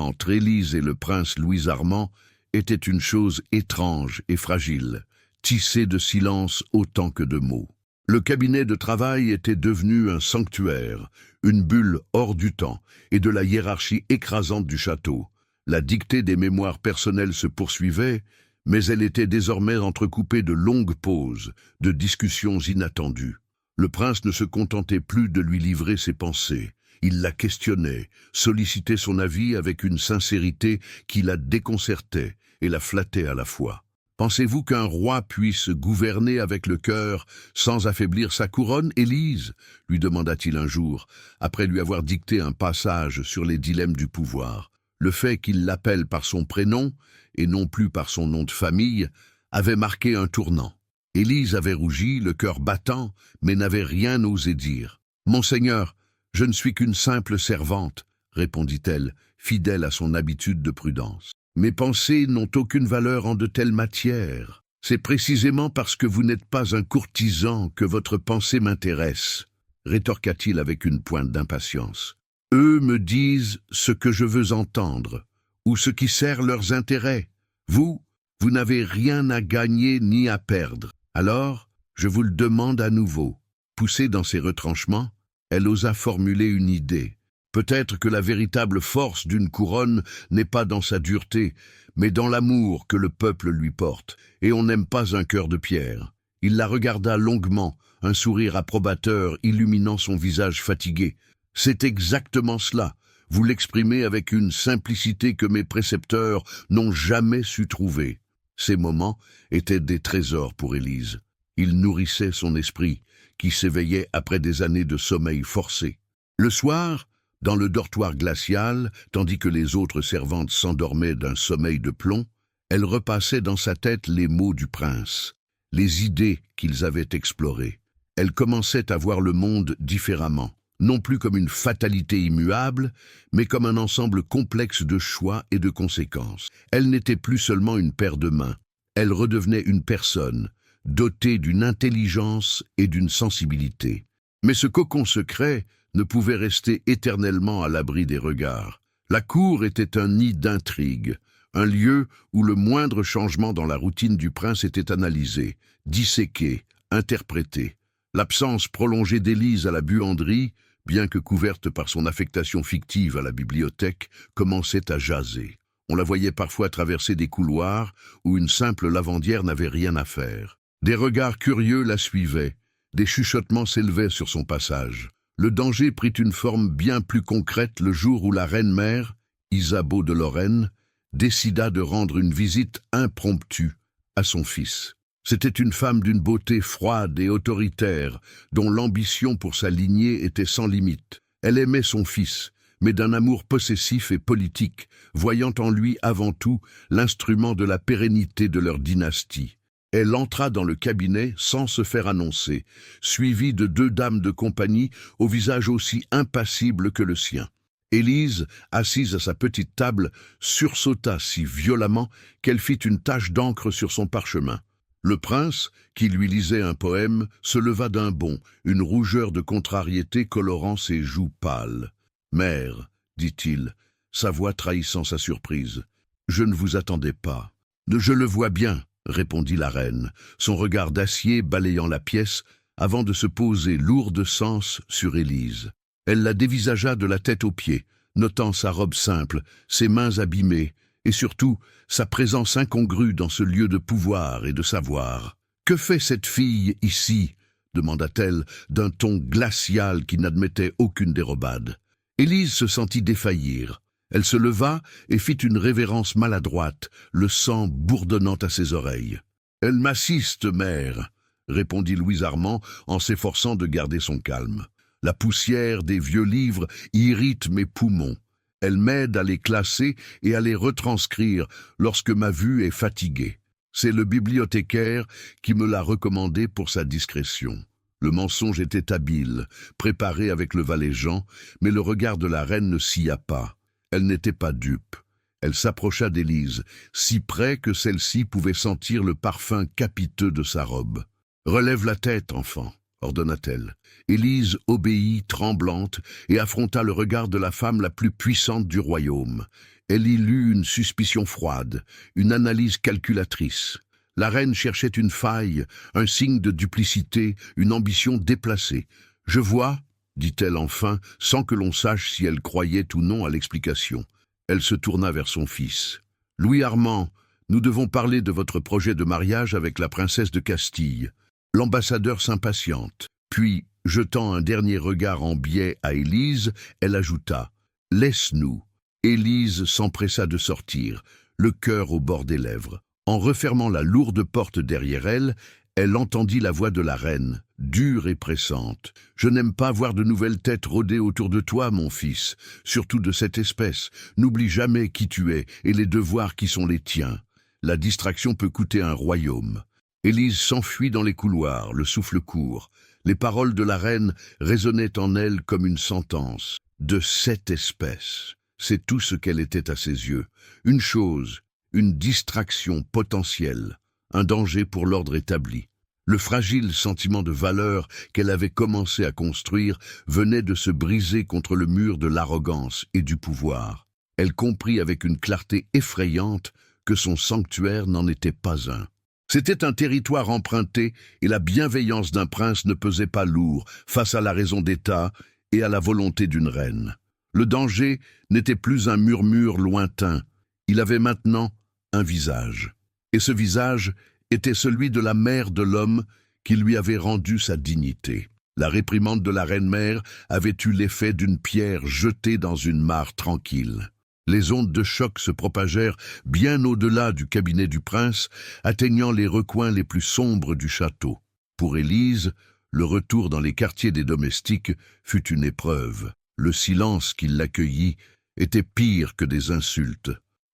entre Élise et le prince Louis-Armand était une chose étrange et fragile, tissée de silence autant que de mots. Le cabinet de travail était devenu un sanctuaire, une bulle hors du temps et de la hiérarchie écrasante du château. La dictée des mémoires personnelles se poursuivait, mais elle était désormais entrecoupée de longues pauses, de discussions inattendues. Le prince ne se contentait plus de lui livrer ses pensées. Il la questionnait, sollicitait son avis avec une sincérité qui la déconcertait et la flattait à la fois. « Pensez-vous qu'un roi puisse gouverner avec le cœur sans affaiblir sa couronne, Élise ?» lui demanda-t-il un jour, après lui avoir dicté un passage sur les dilemmes du pouvoir. Le fait qu'il l'appelle par son prénom, et non plus par son nom de famille, avait marqué un tournant. Élise avait rougi, le cœur battant, mais n'avait rien osé dire. « Monseigneur, je ne suis qu'une simple servante, » répondit-elle, fidèle à son habitude de prudence. « Mes pensées n'ont aucune valeur en de telles matières. C'est précisément parce que vous n'êtes pas un courtisan que votre pensée m'intéresse, » rétorqua-t-il avec une pointe d'impatience. « Eux me disent ce que je veux entendre, ou ce qui sert leurs intérêts. Vous n'avez rien à gagner ni à perdre. Alors, je vous le demande à nouveau. Poussé dans ses retranchements, Elle osa formuler une idée. Peut-être que la véritable force d'une couronne n'est pas dans sa dureté, mais dans l'amour que le peuple lui porte, et on n'aime pas un cœur de pierre. Il la regarda longuement, un sourire approbateur illuminant son visage fatigué. « C'est exactement cela. Vous l'exprimez avec une simplicité que mes précepteurs n'ont jamais su trouver. » Ces moments étaient des trésors pour Élise. Ils nourrissaient son esprit, qui s'éveillait après des années de sommeil forcé. Le soir, dans le dortoir glacial, tandis que les autres servantes s'endormaient d'un sommeil de plomb, elle repassait dans sa tête les mots du prince, les idées qu'ils avaient explorées. Elle commençait à voir le monde différemment, non plus comme une fatalité immuable, mais comme un ensemble complexe de choix et de conséquences. Elle n'était plus seulement une paire de mains, elle redevenait une personne, dotée d'une intelligence et d'une sensibilité. Mais ce cocon secret ne pouvait rester éternellement à l'abri des regards. La cour était un nid d'intrigues, un lieu où le moindre changement dans la routine du prince était analysé, disséqué, interprété. L'absence prolongée d'Élise à la buanderie, bien que couverte par son affectation fictive à la bibliothèque, commençait à jaser. On la voyait parfois traverser des couloirs où une simple lavandière n'avait rien à faire. Des regards curieux la suivaient, des chuchotements s'élevaient sur son passage. Le danger prit une forme bien plus concrète le jour où la reine-mère, Isabeau de Lorraine, décida de rendre une visite impromptue à son fils. C'était une femme d'une beauté froide et autoritaire, dont l'ambition pour sa lignée était sans limite. Elle aimait son fils, mais d'un amour possessif et politique, voyant en lui avant tout l'instrument de la pérennité de leur dynastie. Elle entra dans le cabinet sans se faire annoncer, suivie de 2 dames de compagnie au visage aussi impassible que le sien. Élise, assise à sa petite table, sursauta si violemment qu'elle fit une tache d'encre sur son parchemin. Le prince, qui lui lisait un poème, se leva d'un bond, une rougeur de contrariété colorant ses joues pâles. « Mère, dit-il, sa voix trahissant sa surprise, je ne vous attendais pas. Je le vois bien, répondit la reine, son regard d'acier balayant la pièce avant de se poser lourd de sens sur Élise. Elle la dévisagea de la tête aux pieds, notant sa robe simple, ses mains abîmées, et surtout sa présence incongrue dans ce lieu de pouvoir et de savoir. « Que fait cette fille ici ?» demanda-t-elle d'un ton glacial qui n'admettait aucune dérobade. Élise se sentit défaillir. Elle se leva et fit une révérence maladroite, le sang bourdonnant à ses oreilles. « Elle m'assiste, mère !» répondit Louis Armand en s'efforçant de garder son calme. « La poussière des vieux livres irrite mes poumons. Elle m'aide à les classer et à les retranscrire lorsque ma vue est fatiguée. C'est le bibliothécaire qui me l'a recommandé pour sa discrétion. » Le mensonge était habile, préparé avec le valet Jean, mais le regard de la reine ne scia pas. Elle n'était pas dupe. Elle s'approcha d'Élise, si près que celle-ci pouvait sentir le parfum capiteux de sa robe. « Relève la tête, enfant », ordonna-t-elle. Élise obéit, tremblante, et affronta le regard de la femme la plus puissante du royaume. Elle y lut une suspicion froide, une analyse calculatrice. La reine cherchait une faille, un signe de duplicité, une ambition déplacée. « Je vois », dit-elle enfin, sans que l'on sache si elle croyait ou non à l'explication. Elle se tourna vers son fils. « Louis Armand, nous devons parler de votre projet de mariage avec la princesse de Castille. » L'ambassadeur s'impatiente. Puis, jetant un dernier regard en biais à Élise, elle ajouta « Laisse-nous ». Élise s'empressa de sortir, le cœur au bord des lèvres. En refermant la lourde porte derrière elle, elle entendit la voix de la reine, dure et pressante. « Je n'aime pas voir de nouvelles têtes rôder autour de toi, mon fils, surtout de cette espèce. N'oublie jamais qui tu es et les devoirs qui sont les tiens. La distraction peut coûter un royaume. » Élise s'enfuit dans les couloirs, le souffle court. Les paroles de la reine résonnaient en elle comme une sentence. De cette espèce. C'est tout ce qu'elle était à ses yeux. Une chose, une distraction potentielle, un danger pour l'ordre établi. Le fragile sentiment de valeur qu'elle avait commencé à construire venait de se briser contre le mur de l'arrogance et du pouvoir. Elle comprit avec une clarté effrayante que son sanctuaire n'en était pas un. C'était un territoire emprunté et la bienveillance d'un prince ne pesait pas lourd face à la raison d'État et à la volonté d'une reine. Le danger n'était plus un murmure lointain, il avait maintenant un visage. Et ce visage était celui de la mère de l'homme qui lui avait rendu sa dignité. La réprimande de la reine-mère avait eu l'effet d'une pierre jetée dans une mare tranquille. Les ondes de choc se propagèrent bien au-delà du cabinet du prince, atteignant les recoins les plus sombres du château. Pour Élise, le retour dans les quartiers des domestiques fut une épreuve. Le silence qui l'accueillit était pire que des insultes.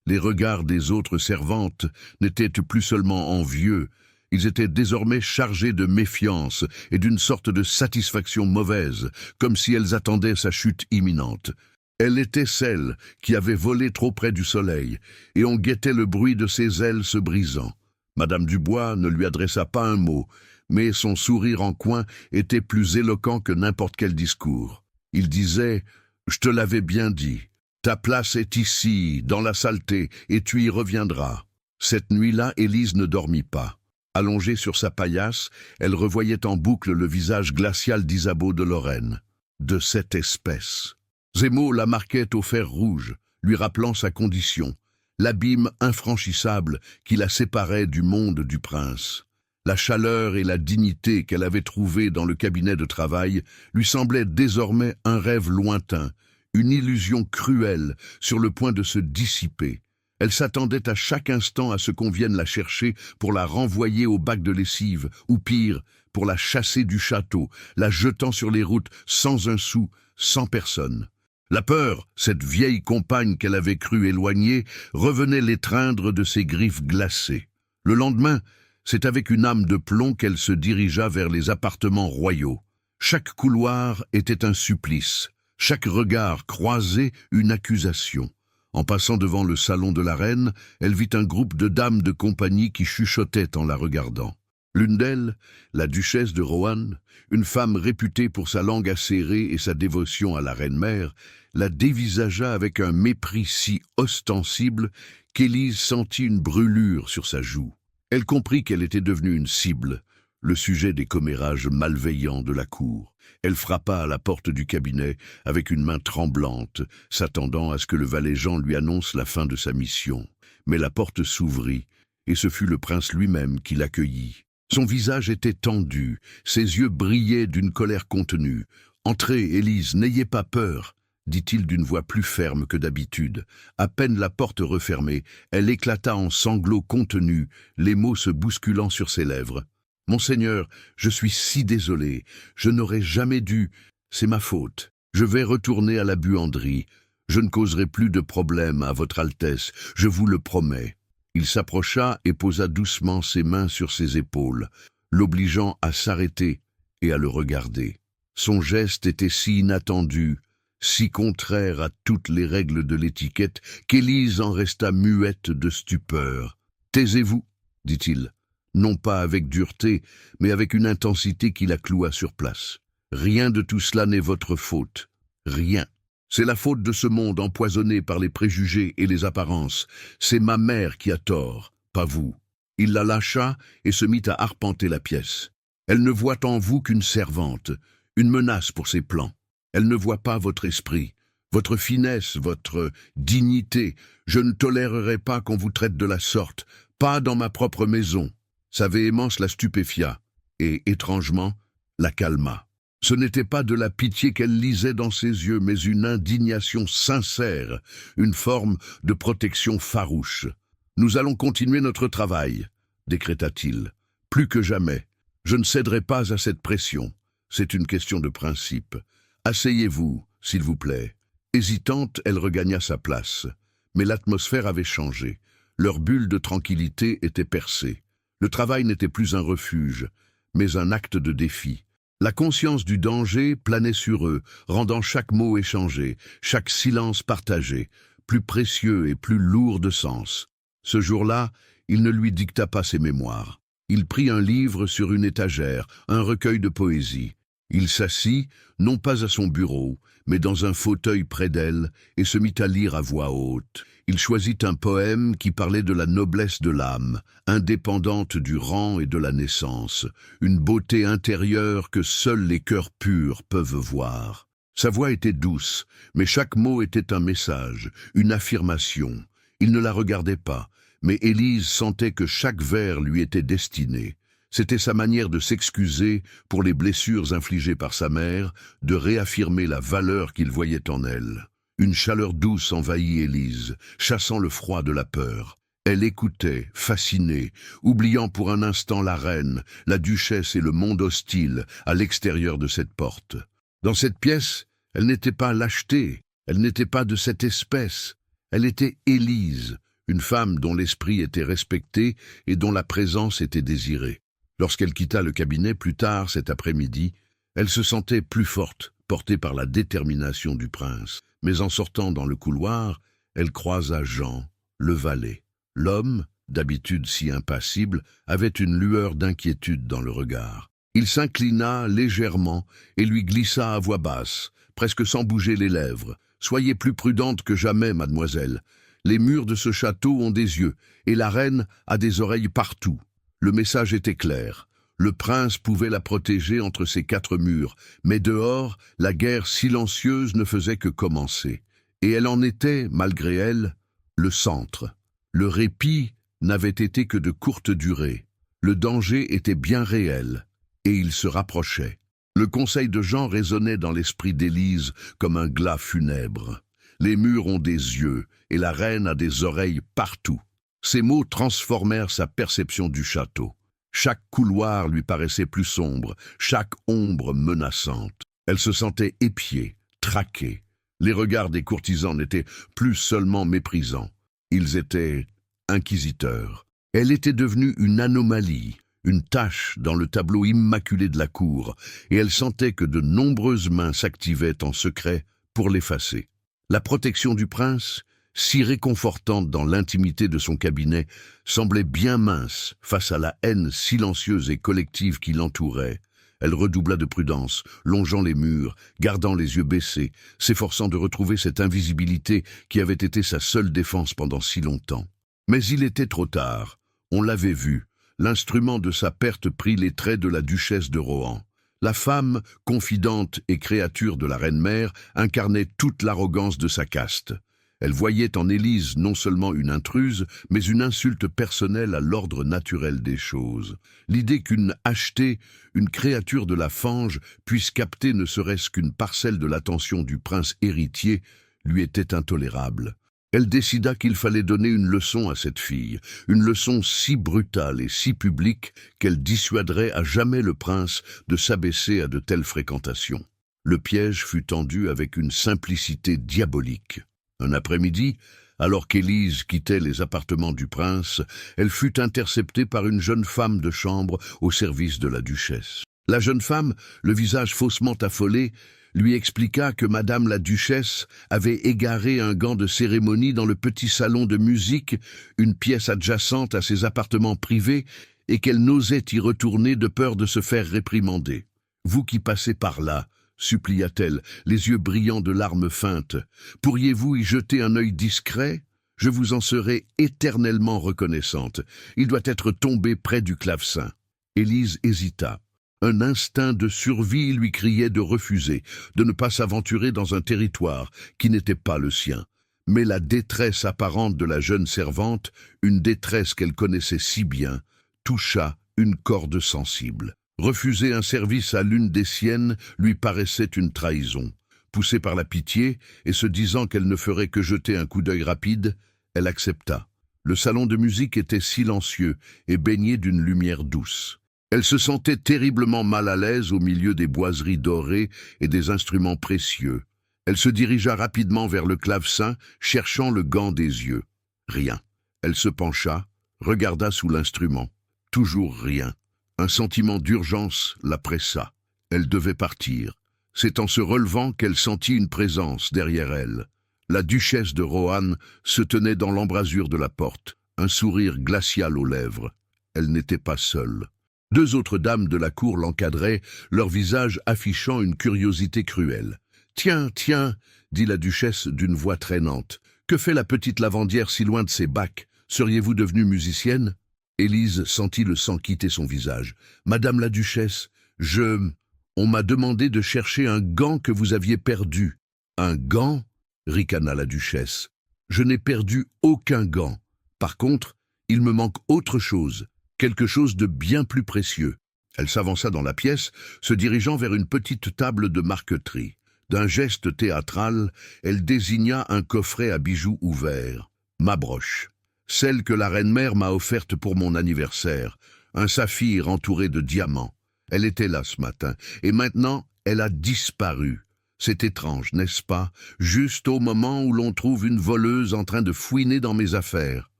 Les regards des autres servantes n'étaient plus seulement envieux, ils étaient désormais chargés de méfiance et d'une sorte de satisfaction mauvaise, comme si elles attendaient sa chute imminente. Elle était celle qui avait volé trop près du soleil, et on guettait le bruit de ses ailes se brisant. Madame Dubois ne lui adressa pas un mot, mais son sourire en coin était plus éloquent que n'importe quel discours. Il disait « Je te l'avais bien dit, ta place est ici, dans la saleté, et tu y reviendras. » Cette nuit-là, Élise ne dormit pas. Allongée sur sa paillasse, elle revoyait en boucle le visage glacial d'Isabeau de Lorraine. De cette espèce. Zemmo la marquait au fer rouge, lui rappelant sa condition, l'abîme infranchissable qui la séparait du monde du prince. La chaleur et la dignité qu'elle avait trouvée dans le cabinet de travail lui semblaient désormais un rêve lointain, une illusion cruelle sur le point de se dissiper. Elle s'attendait à chaque instant à ce qu'on vienne la chercher pour la renvoyer au bac de lessive, ou pire, pour la chasser du château, la jetant sur les routes sans un sou, sans personne. La peur, cette vieille compagne qu'elle avait crue éloignée, revenait l'étreindre de ses griffes glacées. Le lendemain, c'est avec une âme de plomb qu'elle se dirigea vers les appartements royaux. Chaque couloir était un supplice, chaque regard croisé une accusation. En passant devant le salon de la reine, elle vit un groupe de dames de compagnie qui chuchotaient en la regardant. L'une d'elles, la duchesse de Rohan, une femme réputée pour sa langue acérée et sa dévotion à la reine-mère, la dévisagea avec un mépris si ostensible qu'Élise sentit une brûlure sur sa joue. Elle comprit qu'elle était devenue une cible, le sujet des commérages malveillants de la cour. Elle frappa à la porte du cabinet avec une main tremblante, s'attendant à ce que le valet Jean lui annonce la fin de sa mission. Mais la porte s'ouvrit, et ce fut le prince lui-même qui l'accueillit. Son visage était tendu, ses yeux brillaient d'une colère contenue. « Entrez, Élise, n'ayez pas peur !» dit-il d'une voix plus ferme que d'habitude. À peine la porte refermée, elle éclata en sanglots contenus, les mots se bousculant sur ses lèvres. « Monseigneur, je suis si désolé, je n'aurais jamais dû, c'est ma faute. Je vais retourner à la buanderie. Je ne causerai plus de problème à votre Altesse, je vous le promets. » Il s'approcha et posa doucement ses mains sur ses épaules, l'obligeant à s'arrêter et à le regarder. Son geste était si inattendu, si contraire à toutes les règles de l'étiquette, qu'Élise en resta muette de stupeur. « Taisez-vous, » dit-il, non pas avec dureté, mais avec une intensité qui la cloua sur place. « Rien de tout cela n'est votre faute. Rien. C'est la faute de ce monde empoisonné par les préjugés et les apparences. C'est ma mère qui a tort, pas vous. » Il la lâcha et se mit à arpenter la pièce. Elle ne voit en vous qu'une servante, une menace pour ses plans. Elle ne voit pas votre esprit, votre finesse, votre dignité. Je ne tolérerai pas qu'on vous traite de la sorte, pas dans ma propre maison. Sa véhémence la stupéfia et, étrangement, la calma. Ce n'était pas de la pitié qu'elle lisait dans ses yeux, mais une indignation sincère, une forme de protection farouche. « Nous allons continuer notre travail, » décréta-t-il. « Plus que jamais. Je ne céderai pas à cette pression. C'est une question de principe. Asseyez-vous, s'il vous plaît. » Hésitante, elle regagna sa place. Mais l'atmosphère avait changé. Leur bulle de tranquillité était percée. Le travail n'était plus un refuge, mais un acte de défi. La conscience du danger planait sur eux, rendant chaque mot échangé, chaque silence partagé, plus précieux et plus lourd de sens. Ce jour-là, il ne lui dicta pas ses mémoires. Il prit un livre sur une étagère, un recueil de poésie. Il s'assit, non pas à son bureau, mais dans un fauteuil près d'elle, et se mit à lire à voix haute. Il choisit un poème qui parlait de la noblesse de l'âme, indépendante du rang et de la naissance, une beauté intérieure que seuls les cœurs purs peuvent voir. Sa voix était douce, mais chaque mot était un message, une affirmation. Il ne la regardait pas, mais Élise sentait que chaque vers lui était destiné. C'était sa manière de s'excuser pour les blessures infligées par sa mère, de réaffirmer la valeur qu'il voyait en elle. Une chaleur douce envahit Élise, chassant le froid de la peur. Elle écoutait, fascinée, oubliant pour un instant la reine, la duchesse et le monde hostile à l'extérieur de cette porte. Dans cette pièce, elle n'était pas lâcheté, elle n'était pas de cette espèce. Elle était Élise, une femme dont l'esprit était respecté et dont la présence était désirée. Lorsqu'elle quitta le cabinet plus tard cet après-midi, elle se sentait plus forte, portée par la détermination du prince. Mais en sortant dans le couloir, elle croisa Jean, le valet. L'homme, d'habitude si impassible, avait une lueur d'inquiétude dans le regard. Il s'inclina légèrement et lui glissa à voix basse, presque sans bouger les lèvres. « Soyez plus prudente que jamais, mademoiselle. Les murs de ce château ont des yeux, et la reine a des oreilles partout. » Le message était clair. Le prince pouvait la protéger entre ces 4 murs, mais dehors, la guerre silencieuse ne faisait que commencer. Et elle en était, malgré elle, le centre. Le répit n'avait été que de courte durée. Le danger était bien réel, et il se rapprochait. Le conseil de Jean résonnait dans l'esprit d'Élise comme un glas funèbre. Les murs ont des yeux, et la reine a des oreilles partout. Ces mots transformèrent sa perception du château. Chaque couloir lui paraissait plus sombre, chaque ombre menaçante. Elle se sentait épiée, traquée. Les regards des courtisans n'étaient plus seulement méprisants. Ils étaient inquisiteurs. Elle était devenue une anomalie, une tache dans le tableau immaculé de la cour, et elle sentait que de nombreuses mains s'activaient en secret pour l'effacer. La protection du prince, si réconfortante dans l'intimité de son cabinet, semblait bien mince face à la haine silencieuse et collective qui l'entourait. Elle redoubla de prudence, longeant les murs, gardant les yeux baissés, s'efforçant de retrouver cette invisibilité qui avait été sa seule défense pendant si longtemps. Mais il était trop tard. On l'avait vu. L'instrument de sa perte prit les traits de la duchesse de Rohan. La femme, confidente et créature de la reine-mère, incarnait toute l'arrogance de sa caste. Elle voyait en Élise non seulement une intruse, mais une insulte personnelle à l'ordre naturel des choses. L'idée qu'une achetée, une créature de la fange, puisse capter ne serait-ce qu'une parcelle de l'attention du prince héritier lui était intolérable. Elle décida qu'il fallait donner une leçon à cette fille, une leçon si brutale et si publique qu'elle dissuaderait à jamais le prince de s'abaisser à de telles fréquentations. Le piège fut tendu avec une simplicité diabolique. Un après-midi, alors qu'Élise quittait les appartements du prince, elle fut interceptée par une jeune femme de chambre au service de la duchesse. La jeune femme, le visage faussement affolé, lui expliqua que madame la duchesse avait égaré un gant de cérémonie dans le petit salon de musique, une pièce adjacente à ses appartements privés, et qu'elle n'osait y retourner de peur de se faire réprimander. « Vous qui passez par là, » supplia-t-elle, les yeux brillants de larmes feintes, « pourriez-vous y jeter un œil discret ? Je vous en serai éternellement reconnaissante. Il doit être tombé près du clavecin. » Élise hésita. Un instinct de survie lui criait de refuser, de ne pas s'aventurer dans un territoire qui n'était pas le sien. Mais la détresse apparente de la jeune servante, une détresse qu'elle connaissait si bien, toucha une corde sensible. Refuser un service à l'une des siennes lui paraissait une trahison. Poussée par la pitié, et se disant qu'elle ne ferait que jeter un coup d'œil rapide, elle accepta. Le salon de musique était silencieux et baigné d'une lumière douce. Elle se sentait terriblement mal à l'aise au milieu des boiseries dorées et des instruments précieux. Elle se dirigea rapidement vers le clavecin, cherchant le gant des yeux. Rien. Elle se pencha, regarda sous l'instrument. Toujours rien. Un sentiment d'urgence la pressa. Elle devait partir. C'est en se relevant qu'elle sentit une présence derrière elle. La duchesse de Rohan se tenait dans l'embrasure de la porte, un sourire glacial aux lèvres. Elle n'était pas seule. 2 autres dames de la cour l'encadraient, leur visage affichant une curiosité cruelle. « Tiens, tiens !» dit la duchesse d'une voix traînante. « Que fait la petite lavandière si loin de ses bacs? Seriez-vous devenue musicienne ?» Élise sentit le sang quitter son visage. « Madame la duchesse, je... » On m'a demandé de chercher un gant que vous aviez perdu. » « Un gant ?» ricana la duchesse. « Je n'ai perdu aucun gant. Par contre, il me manque autre chose, quelque chose de bien plus précieux. » Elle s'avança dans la pièce, se dirigeant vers une petite table de marqueterie. D'un geste théâtral, elle désigna un coffret à bijoux ouvert. « Ma broche, celle que la reine-mère m'a offerte pour mon anniversaire, un saphir entouré de diamants. Elle était là ce matin, et maintenant elle a disparu. C'est étrange, n'est-ce pas? Juste au moment où l'on trouve une voleuse en train de fouiner dans mes affaires. »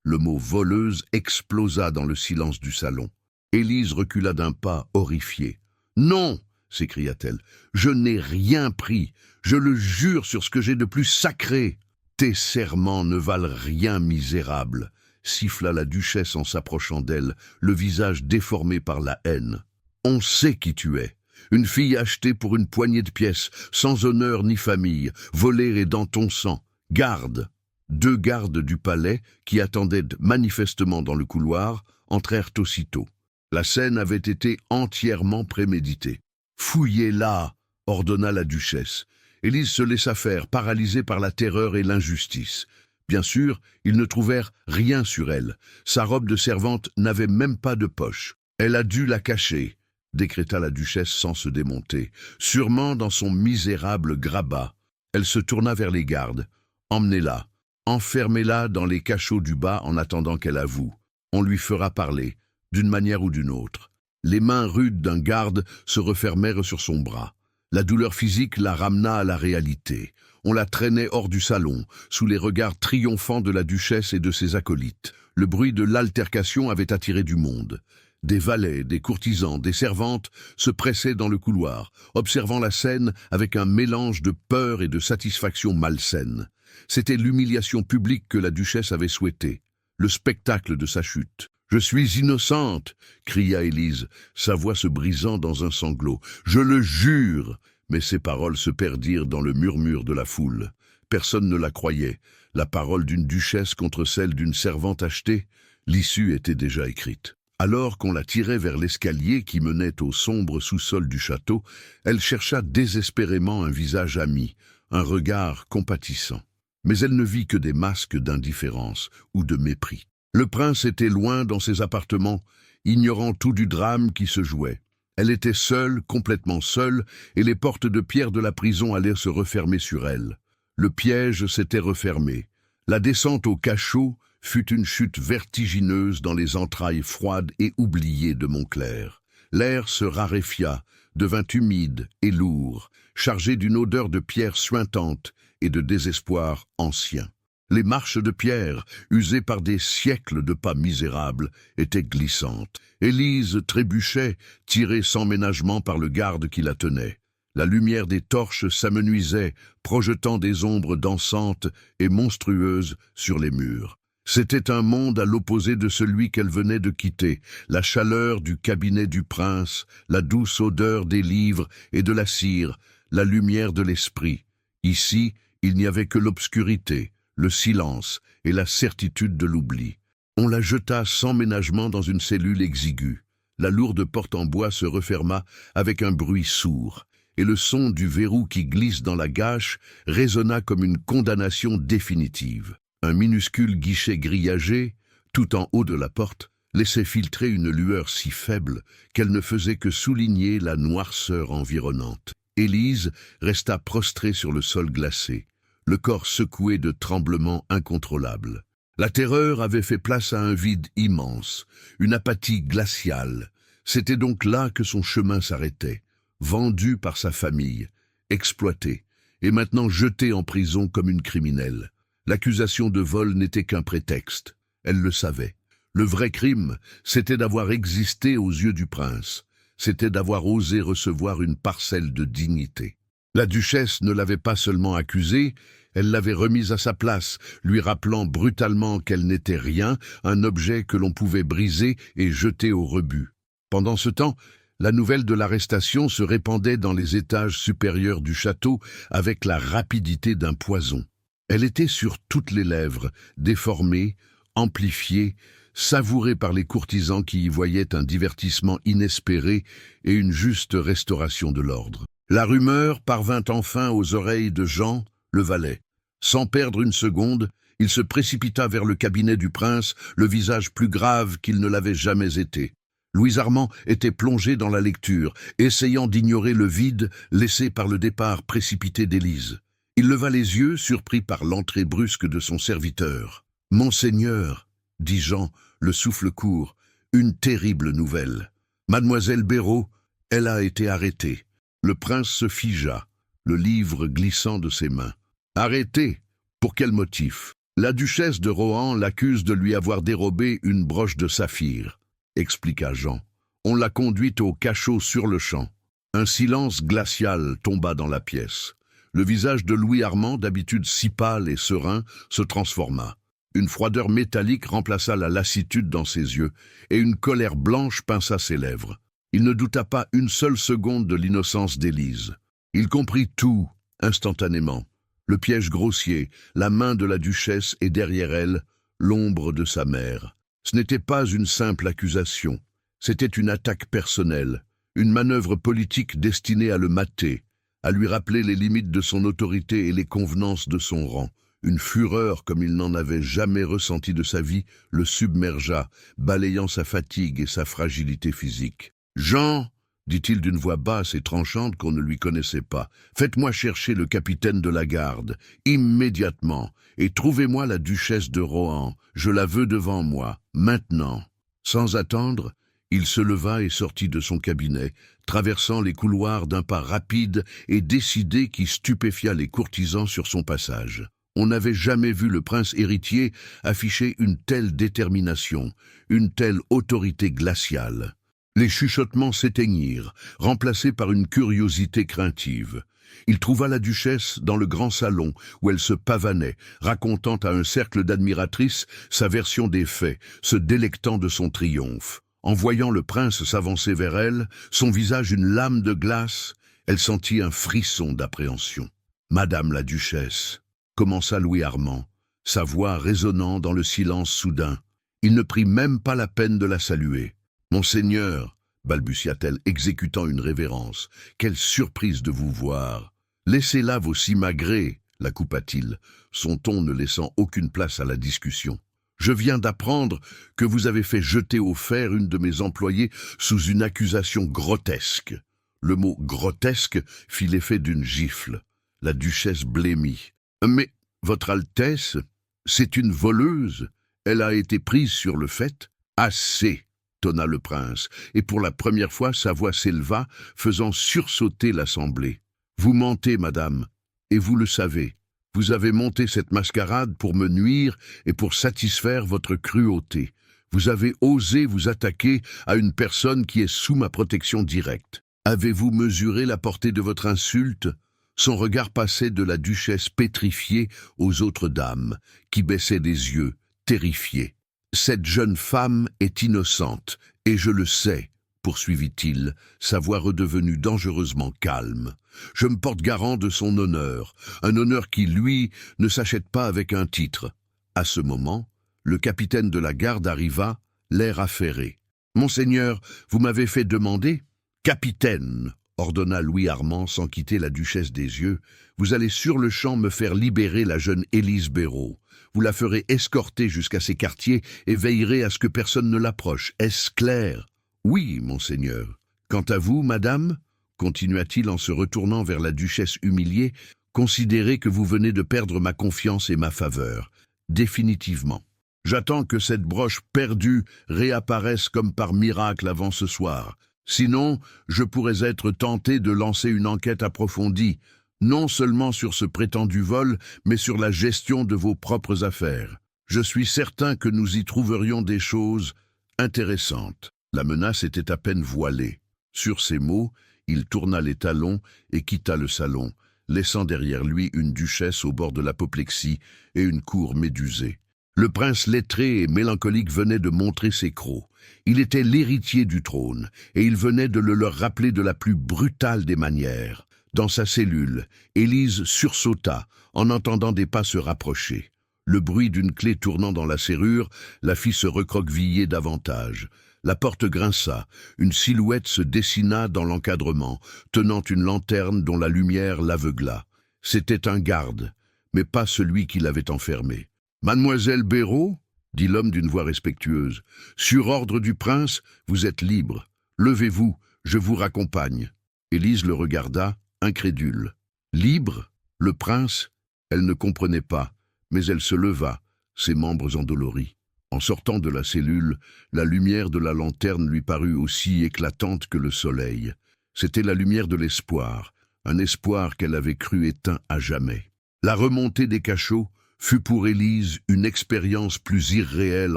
Le mot « voleuse » explosa dans le silence du salon. Élise recula d'un pas, horrifiée. « Non !» s'écria-t-elle. « Je n'ai rien pris. Je le jure sur ce que j'ai de plus sacré. »« Tes serments ne valent rien, misérable !» siffla la duchesse en s'approchant d'elle, le visage déformé par la haine. « On sait qui tu es. Une fille achetée pour une poignée de pièces, sans honneur ni famille, volée et dans ton sang. Garde !» 2 gardes du palais, qui attendaient manifestement dans le couloir, entrèrent aussitôt. La scène avait été entièrement préméditée. « Fouillez-la !» ordonna la duchesse. Élise se laissa faire, paralysée par la terreur et l'injustice. Bien sûr, ils ne trouvèrent rien sur elle. Sa robe de servante n'avait même pas de poche. « Elle a dû la cacher », décréta la duchesse sans se démonter, sûrement dans son misérable grabat. Elle se tourna vers les gardes. « Emmenez-la. Enfermez-la dans les cachots du bas en attendant qu'elle avoue. On lui fera parler, d'une manière ou d'une autre. » Les mains rudes d'un garde se refermèrent sur son bras. La douleur physique la ramena à la réalité. On la traînait hors du salon, sous les regards triomphants de la duchesse et de ses acolytes. Le bruit de l'altercation avait attiré du monde. Des valets, des courtisans, des servantes se pressaient dans le couloir, observant la scène avec un mélange de peur et de satisfaction malsaine. C'était l'humiliation publique que la duchesse avait souhaitée, le spectacle de sa chute. « Je suis innocente !» cria Élise, sa voix se brisant dans un sanglot. « Je le jure !» Mais ses paroles se perdirent dans le murmure de la foule. Personne ne la croyait. La parole d'une duchesse contre celle d'une servante achetée, l'issue était déjà écrite. Alors qu'on la tirait vers l'escalier qui menait au sombre sous-sol du château, elle chercha désespérément un visage ami, un regard compatissant. Mais elle ne vit que des masques d'indifférence ou de mépris. Le prince était loin dans ses appartements, ignorant tout du drame qui se jouait. Elle était seule, complètement seule, et les portes de pierre de la prison allaient se refermer sur elle. Le piège s'était refermé. La descente au cachot fut une chute vertigineuse dans les entrailles froides et oubliées de Montclair. L'air se raréfia, devint humide et lourd, chargé d'une odeur de pierre suintante et de désespoir ancien. Les marches de pierre, usées par des siècles de pas misérables, étaient glissantes. Élise trébuchait, tirée sans ménagement par le garde qui la tenait. La lumière des torches s'amenuisait, projetant des ombres dansantes et monstrueuses sur les murs. C'était un monde à l'opposé de celui qu'elle venait de quitter, la chaleur du cabinet du prince, la douce odeur des livres et de la cire, la lumière de l'esprit. Ici, il n'y avait que l'obscurité, le silence et la certitude de l'oubli. On la jeta sans ménagement dans une cellule exiguë. La lourde porte en bois se referma avec un bruit sourd, et le son du verrou qui glisse dans la gâche résonna comme une condamnation définitive. Un minuscule guichet grillagé, tout en haut de la porte, laissait filtrer une lueur si faible qu'elle ne faisait que souligner la noirceur environnante. Élise resta prostrée sur le sol glacé, le corps secoué de tremblements incontrôlables. La terreur avait fait place à un vide immense, une apathie glaciale. C'était donc là que son chemin s'arrêtait, vendu par sa famille, exploité, et maintenant jeté en prison comme une criminelle. L'accusation de vol n'était qu'un prétexte. Elle le savait. Le vrai crime, c'était d'avoir existé aux yeux du prince. C'était d'avoir osé recevoir une parcelle de dignité. La duchesse ne l'avait pas seulement accusée, elle l'avait remise à sa place, lui rappelant brutalement qu'elle n'était rien, un objet que l'on pouvait briser et jeter au rebut. Pendant ce temps, la nouvelle de l'arrestation se répandait dans les étages supérieurs du château avec la rapidité d'un poison. Elle était sur toutes les lèvres, déformée, amplifiée, savouré par les courtisans qui y voyaient un divertissement inespéré et une juste restauration de l'ordre. La rumeur parvint enfin aux oreilles de Jean, le valet. Sans perdre une seconde, il se précipita vers le cabinet du prince, le visage plus grave qu'il ne l'avait jamais été. Louis Armand était plongé dans la lecture, essayant d'ignorer le vide laissé par le départ précipité d'Élise. Il leva les yeux, surpris par l'entrée brusque de son serviteur. « Monseigneur », dit Jean, le souffle court, « une terrible nouvelle. Mademoiselle Béraud, elle a été arrêtée. » Le prince se figea, le livre glissant de ses mains. « Arrêtée? Pour quel motif? La duchesse de Rohan l'accuse de lui avoir dérobé une broche de saphir, » expliqua Jean. « On l'a conduite au cachot sur-le-champ. » Un silence glacial tomba dans la pièce. Le visage de Louis Armand, d'habitude si pâle et serein, se transforma. Une froideur métallique remplaça la lassitude dans ses yeux, et une colère blanche pinça ses lèvres. Il ne douta pas une seule seconde de l'innocence d'Élise. Il comprit tout, instantanément. Le piège grossier, la main de la duchesse et derrière elle, l'ombre de sa mère. Ce n'était pas une simple accusation, c'était une attaque personnelle, une manœuvre politique destinée à le mater, à lui rappeler les limites de son autorité et les convenances de son rang. Une fureur comme il n'en avait jamais ressenti de sa vie le submergea, balayant sa fatigue et sa fragilité physique. « Jean !» dit-il d'une voix basse et tranchante qu'on ne lui connaissait pas. « Faites-moi chercher le capitaine de la garde, immédiatement, et trouvez-moi la duchesse de Rohan. Je la veux devant moi, maintenant. » Sans attendre, il se leva et sortit de son cabinet, traversant les couloirs d'un pas rapide et décidé qui stupéfia les courtisans sur son passage. On n'avait jamais vu le prince héritier afficher une telle détermination, une telle autorité glaciale. Les chuchotements s'éteignirent, remplacés par une curiosité craintive. Il trouva la duchesse dans le grand salon où elle se pavanait, racontant à un cercle d'admiratrices sa version des faits, se délectant de son triomphe. En voyant le prince s'avancer vers elle, son visage une lame de glace, elle sentit un frisson d'appréhension. « Madame la duchesse », commença Louis Armand, sa voix résonnant dans le silence soudain. Il ne prit même pas la peine de la saluer. « Monseigneur », balbutia-t-elle, exécutant une révérence, « quelle surprise de vous voir !»« Laissez-la vos simagrées », la coupa-t-il, son ton ne laissant aucune place à la discussion. « Je viens d'apprendre que vous avez fait jeter au fer une de mes employées sous une accusation grotesque. » Le mot « grotesque » fit l'effet d'une gifle. La duchesse blêmit. « Mais, votre Altesse, c'est une voleuse. Elle a été prise sur le fait. »« Assez !» tonna le prince, et pour la première fois sa voix s'éleva, faisant sursauter l'assemblée. « Vous mentez, madame, et vous le savez. Vous avez monté cette mascarade pour me nuire et pour satisfaire votre cruauté. Vous avez osé vous attaquer à une personne qui est sous ma protection directe. Avez-vous mesuré la portée de votre insulte ?» Son regard passait de la duchesse pétrifiée aux autres dames, qui baissaient les yeux, terrifiées. « Cette jeune femme est innocente, et je le sais, » poursuivit-il, sa voix redevenue dangereusement calme. « Je me porte garant de son honneur, un honneur qui, lui, ne s'achète pas avec un titre. » À ce moment, le capitaine de la garde arriva, l'air affairé. « Monseigneur, vous m'avez fait demander ?»« Capitaine !» ordonna Louis Armand sans quitter la duchesse des yeux, « vous allez sur le champ me faire libérer la jeune Élise Béraud. Vous la ferez escorter jusqu'à ses quartiers et veillerez à ce que personne ne l'approche. Est-ce clair ?»« Oui, monseigneur. Quant à vous, madame, » continua-t-il en se retournant vers la duchesse humiliée, « considérez que vous venez de perdre ma confiance et ma faveur. Définitivement. J'attends que cette broche perdue réapparaisse comme par miracle avant ce soir. Sinon, je pourrais être tenté de lancer une enquête approfondie, non seulement sur ce prétendu vol, mais sur la gestion de vos propres affaires. Je suis certain que nous y trouverions des choses intéressantes. » La menace était à peine voilée. Sur ces mots, il tourna les talons et quitta le salon, laissant derrière lui une duchesse au bord de l'apoplexie et une cour médusée. Le prince lettré et mélancolique venait de montrer ses crocs. Il était l'héritier du trône, et il venait de le leur rappeler de la plus brutale des manières. Dans sa cellule, Élise sursauta en entendant des pas se rapprocher. Le bruit d'une clé tournant dans la serrure la fit se recroqueviller davantage. La porte grinça, une silhouette se dessina dans l'encadrement, tenant une lanterne dont la lumière l'aveugla. C'était un garde, mais pas celui qui l'avait enfermé. « Mademoiselle Béraud ?» dit l'homme d'une voix respectueuse. « Sur ordre du prince, vous êtes libre. Levez-vous, je vous raccompagne. » Élise le regarda, incrédule. « Libre ? Le prince ?» Elle ne comprenait pas, mais elle se leva, ses membres endoloris. En sortant de la cellule, la lumière de la lanterne lui parut aussi éclatante que le soleil. C'était la lumière de l'espoir, un espoir qu'elle avait cru éteint à jamais. La remontée des cachots fut pour Élise une expérience plus irréelle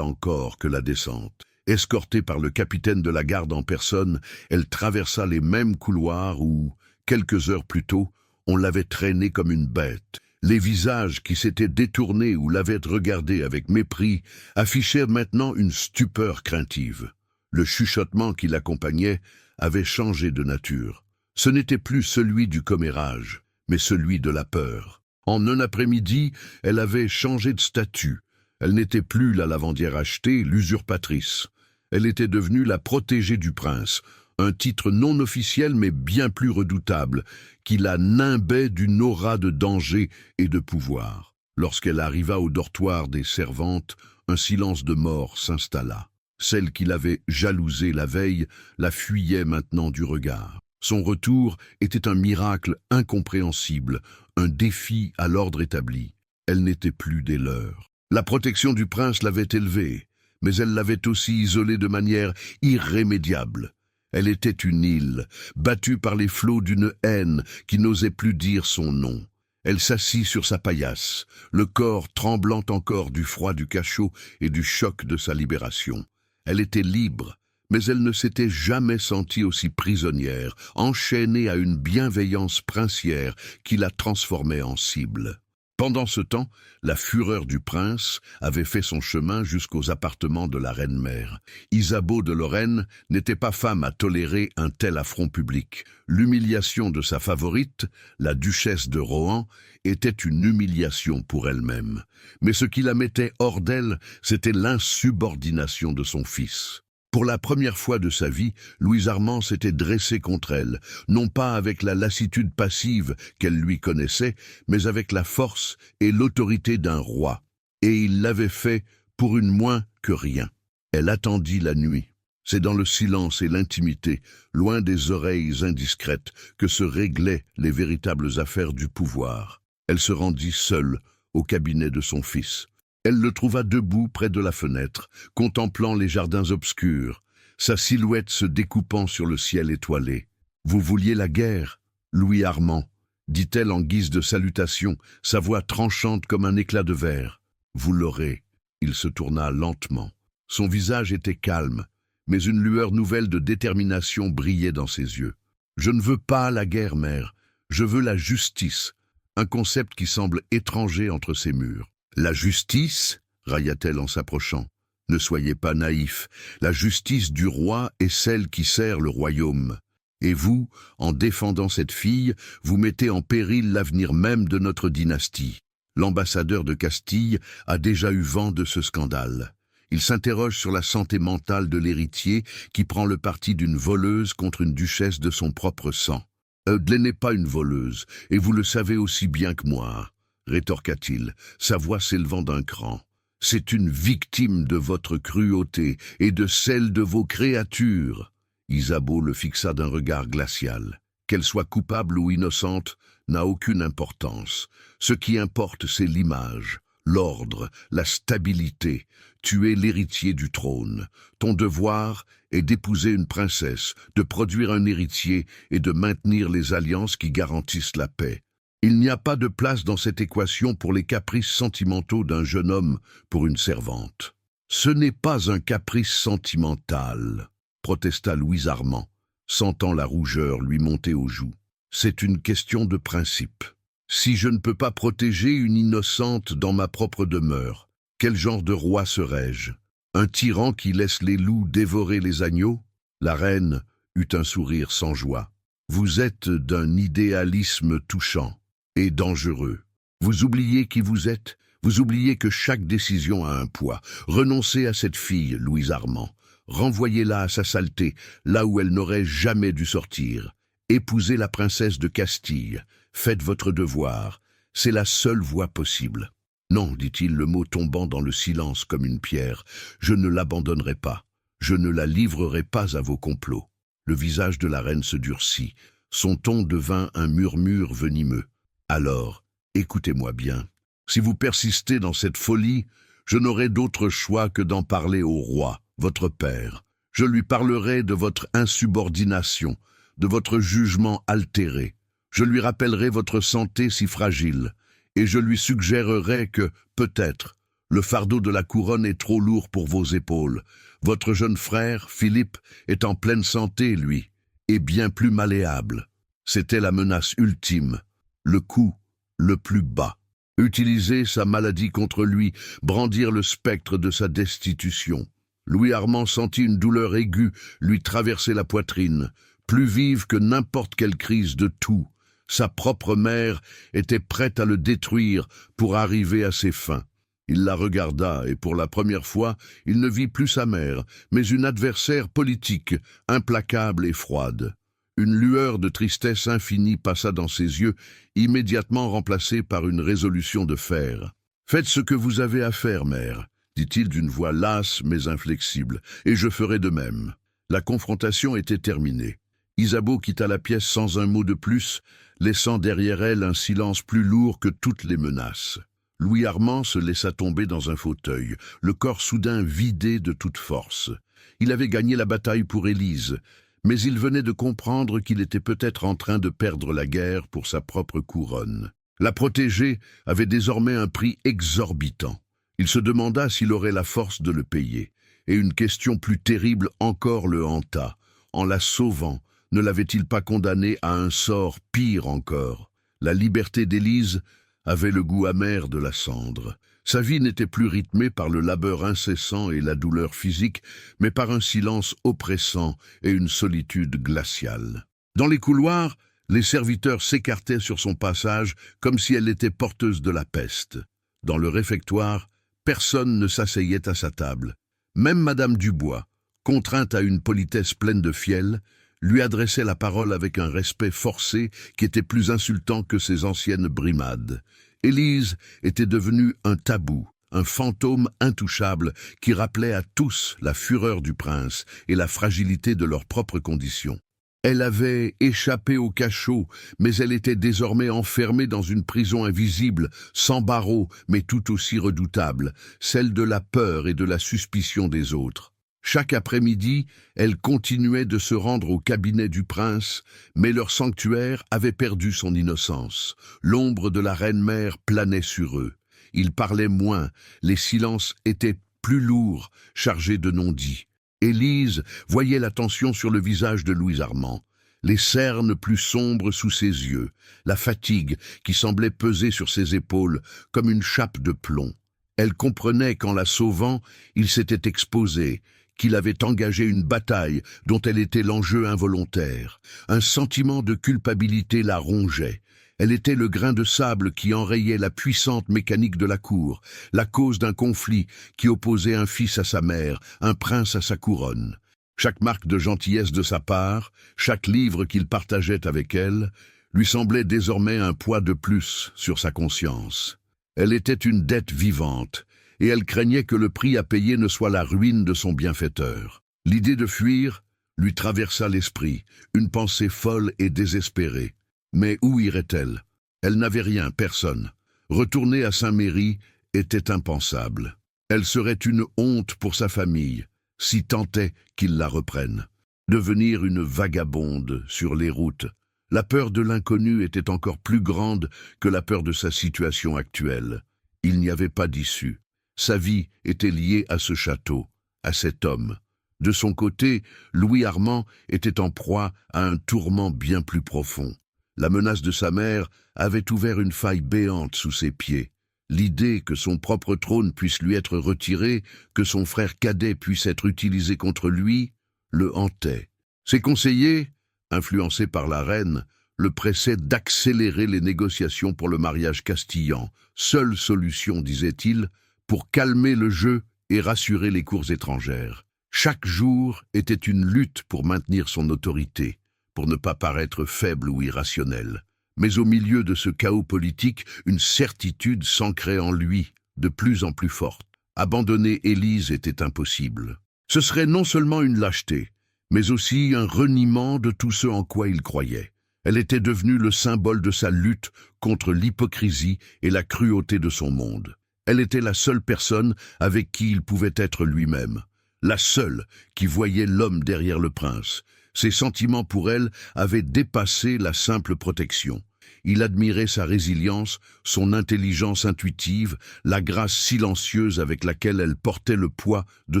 encore que la descente. Escortée par le capitaine de la garde en personne, elle traversa les mêmes couloirs où, quelques heures plus tôt, on l'avait traînée comme une bête. Les visages qui s'étaient détournés ou l'avaient regardée avec mépris affichaient maintenant une stupeur craintive. Le chuchotement qui l'accompagnait avait changé de nature. Ce n'était plus celui du commérage, mais celui de la peur. En un après-midi, elle avait changé de statut. Elle n'était plus la lavandière achetée, l'usurpatrice. Elle était devenue la protégée du prince, un titre non officiel mais bien plus redoutable, qui la nimbait d'une aura de danger et de pouvoir. Lorsqu'elle arriva au dortoir des servantes, un silence de mort s'installa. Celle qui l'avait jalousée la veille la fuyait maintenant du regard. Son retour était un miracle incompréhensible, un défi à l'ordre établi. Elle n'était plus des leurs. La protection du prince l'avait élevée, mais elle l'avait aussi isolée de manière irrémédiable. Elle était une île, battue par les flots d'une haine qui n'osait plus dire son nom. Elle s'assit sur sa paillasse, le corps tremblant encore du froid du cachot et du choc de sa libération. Elle était libre, mais elle ne s'était jamais sentie aussi prisonnière, enchaînée à une bienveillance princière qui la transformait en cible. Pendant ce temps, la fureur du prince avait fait son chemin jusqu'aux appartements de la reine-mère. Isabeau de Lorraine n'était pas femme à tolérer un tel affront public. L'humiliation de sa favorite, la duchesse de Rohan, était une humiliation pour elle-même. Mais ce qui la mettait hors d'elle, c'était l'insubordination de son fils. Pour la première fois de sa vie, Louis Armand s'était dressé contre elle, non pas avec la lassitude passive qu'elle lui connaissait, mais avec la force et l'autorité d'un roi. Et il l'avait fait pour une moins que rien. Elle attendit la nuit. C'est dans le silence et l'intimité, loin des oreilles indiscrètes, que se réglaient les véritables affaires du pouvoir. Elle se rendit seule au cabinet de son fils. Elle le trouva debout près de la fenêtre, contemplant les jardins obscurs, sa silhouette se découpant sur le ciel étoilé. « Vous vouliez la guerre, Louis Armand ?» dit-elle en guise de salutation, sa voix tranchante comme un éclat de verre. « Vous l'aurez. » Il se tourna lentement. Son visage était calme, mais une lueur nouvelle de détermination brillait dans ses yeux. « Je ne veux pas la guerre, mère. Je veux la justice. » Un concept qui semble étranger entre ces murs. « La justice ?» railla-t-elle en s'approchant. « Ne soyez pas naïf. La justice du roi est celle qui sert le royaume. Et vous, en défendant cette fille, vous mettez en péril l'avenir même de notre dynastie. » L'ambassadeur de Castille a déjà eu vent de ce scandale. Il s'interroge sur la santé mentale de l'héritier qui prend le parti d'une voleuse contre une duchesse de son propre sang. « Elle n'est pas une voleuse, et vous le savez aussi bien que moi. » rétorqua-t-il, sa voix s'élevant d'un cran. « C'est une victime de votre cruauté et de celle de vos créatures. » Isabeau le fixa d'un regard glacial. Qu'elle soit coupable ou innocente n'a aucune importance. Ce qui importe, c'est l'image, l'ordre, la stabilité. Tu es l'héritier du trône. Ton devoir est d'épouser une princesse, de produire un héritier et de maintenir les alliances qui garantissent la paix. Il n'y a pas de place dans cette équation pour les caprices sentimentaux d'un jeune homme pour une servante. « Ce n'est pas un caprice sentimental, » protesta Louis Armand, sentant la rougeur lui monter aux joues. « C'est une question de principe. Si je ne peux pas protéger une innocente dans ma propre demeure, quel genre de roi serais-je? Un tyran qui laisse les loups dévorer les agneaux ?» La reine eut un sourire sans joie. « Vous êtes d'un idéalisme touchant et dangereux. Vous oubliez qui vous êtes, Vous oubliez que chaque décision a un poids. Renoncez à cette fille, Louise Armand. Renvoyez-la à sa saleté, là où elle n'aurait jamais dû sortir. Épousez la princesse de Castille. Faites votre devoir. C'est la seule voie possible. Non, dit-il, le mot tombant dans le silence comme une pierre. Je ne l'abandonnerai pas. Je ne la livrerai pas à vos complots. Le visage de la reine se durcit. Son ton devint un murmure venimeux. Alors, écoutez-moi bien. Si vous persistez dans cette folie, je n'aurai d'autre choix que d'en parler au roi, votre père. Je lui parlerai de votre insubordination, de votre jugement altéré. Je lui rappellerai votre santé si fragile, et je lui suggérerai que, peut-être, le fardeau de la couronne est trop lourd pour vos épaules. Votre jeune frère, Philippe, est en pleine santé, lui, et bien plus malléable. C'était la menace ultime, le coup le plus bas. Utiliser sa maladie contre lui, brandir le spectre de sa destitution. Louis Armand sentit une douleur aiguë lui traverser la poitrine, plus vive que n'importe quelle crise de toux. Sa propre mère était prête à le détruire pour arriver à ses fins. Il la regarda et pour la première fois, il ne vit plus sa mère, mais une adversaire politique, implacable et froide. Une lueur de tristesse infinie passa dans ses yeux, immédiatement remplacée par une résolution de fer. « Faites ce que vous avez à faire, mère, » dit-il d'une voix lasse mais inflexible, « et je ferai de même. » La confrontation était terminée. Isabeau quitta la pièce sans un mot de plus, laissant derrière elle un silence plus lourd que toutes les menaces. Louis Armand se laissa tomber dans un fauteuil, le corps soudain vidé de toute force. Il avait gagné la bataille pour Élise, mais il venait de comprendre qu'il était peut-être en train de perdre la guerre pour sa propre couronne. La protéger avait désormais un prix exorbitant. Il se demanda s'il aurait la force de le payer, et une question plus terrible encore le hanta. En la sauvant, ne l'avait-il pas condamné à un sort pire encore? La liberté d'Élise avait le goût amer de la cendre. Sa vie n'était plus rythmée par le labeur incessant et la douleur physique, mais par un silence oppressant et une solitude glaciale. Dans les couloirs, les serviteurs s'écartaient sur son passage comme si elle était porteuse de la peste. Dans le réfectoire, personne ne s'asseyait à sa table. Même Madame Dubois, contrainte à une politesse pleine de fiel, lui adressait la parole avec un respect forcé qui était plus insultant que ses anciennes brimades. Élise était devenue un tabou, un fantôme intouchable qui rappelait à tous la fureur du prince et la fragilité de leurs propres conditions. Elle avait échappé au cachot, mais elle était désormais enfermée dans une prison invisible, sans barreaux, mais tout aussi redoutable, celle de la peur et de la suspicion des autres. Chaque après-midi, elle continuait de se rendre au cabinet du prince, mais leur sanctuaire avait perdu son innocence. L'ombre de la reine-mère planait sur eux. Ils parlaient moins, les silences étaient plus lourds, chargés de non-dits. Élise voyait la tension sur le visage de Louis Armand, les cernes plus sombres sous ses yeux, la fatigue qui semblait peser sur ses épaules comme une chape de plomb. Elle comprenait qu'en la sauvant, il s'était exposé, qu'il avait engagé une bataille dont elle était l'enjeu involontaire. Un sentiment de culpabilité la rongeait. Elle était le grain de sable qui enrayait la puissante mécanique de la cour, la cause d'un conflit qui opposait un fils à sa mère, un prince à sa couronne. Chaque marque de gentillesse de sa part, chaque livre qu'il partageait avec elle, lui semblait désormais un poids de plus sur sa conscience. Elle était une dette vivante, et elle craignait que le prix à payer ne soit la ruine de son bienfaiteur. L'idée de fuir lui traversa l'esprit, une pensée folle et désespérée. Mais où irait-elle? Elle n'avait rien, personne. Retourner à Saint-Méry était impensable. Elle serait une honte pour sa famille, si tant est qu'il la reprenne. Devenir une vagabonde sur les routes. La peur de l'inconnu était encore plus grande que la peur de sa situation actuelle. Il n'y avait pas d'issue. Sa vie était liée à ce château, à cet homme. De son côté, Louis Armand était en proie à un tourment bien plus profond. La menace de sa mère avait ouvert une faille béante sous ses pieds. L'idée que son propre trône puisse lui être retiré, que son frère cadet puisse être utilisé contre lui, le hantait. Ses conseillers, influencés par la reine, le pressait d'accélérer les négociations pour le mariage castillan, seule solution, disait-il, pour calmer le jeu et rassurer les cours étrangères. Chaque jour était une lutte pour maintenir son autorité, pour ne pas paraître faible ou irrationnel. Mais au milieu de ce chaos politique, une certitude s'ancrait en lui, de plus en plus forte. Abandonner Élise était impossible. Ce serait non seulement une lâcheté, mais aussi un reniement de tout ce en quoi il croyait. Elle était devenue le symbole de sa lutte contre l'hypocrisie et la cruauté de son monde. Elle était la seule personne avec qui il pouvait être lui-même, la seule qui voyait l'homme derrière le prince. Ses sentiments pour elle avaient dépassé la simple protection. Il admirait sa résilience, son intelligence intuitive, la grâce silencieuse avec laquelle elle portait le poids de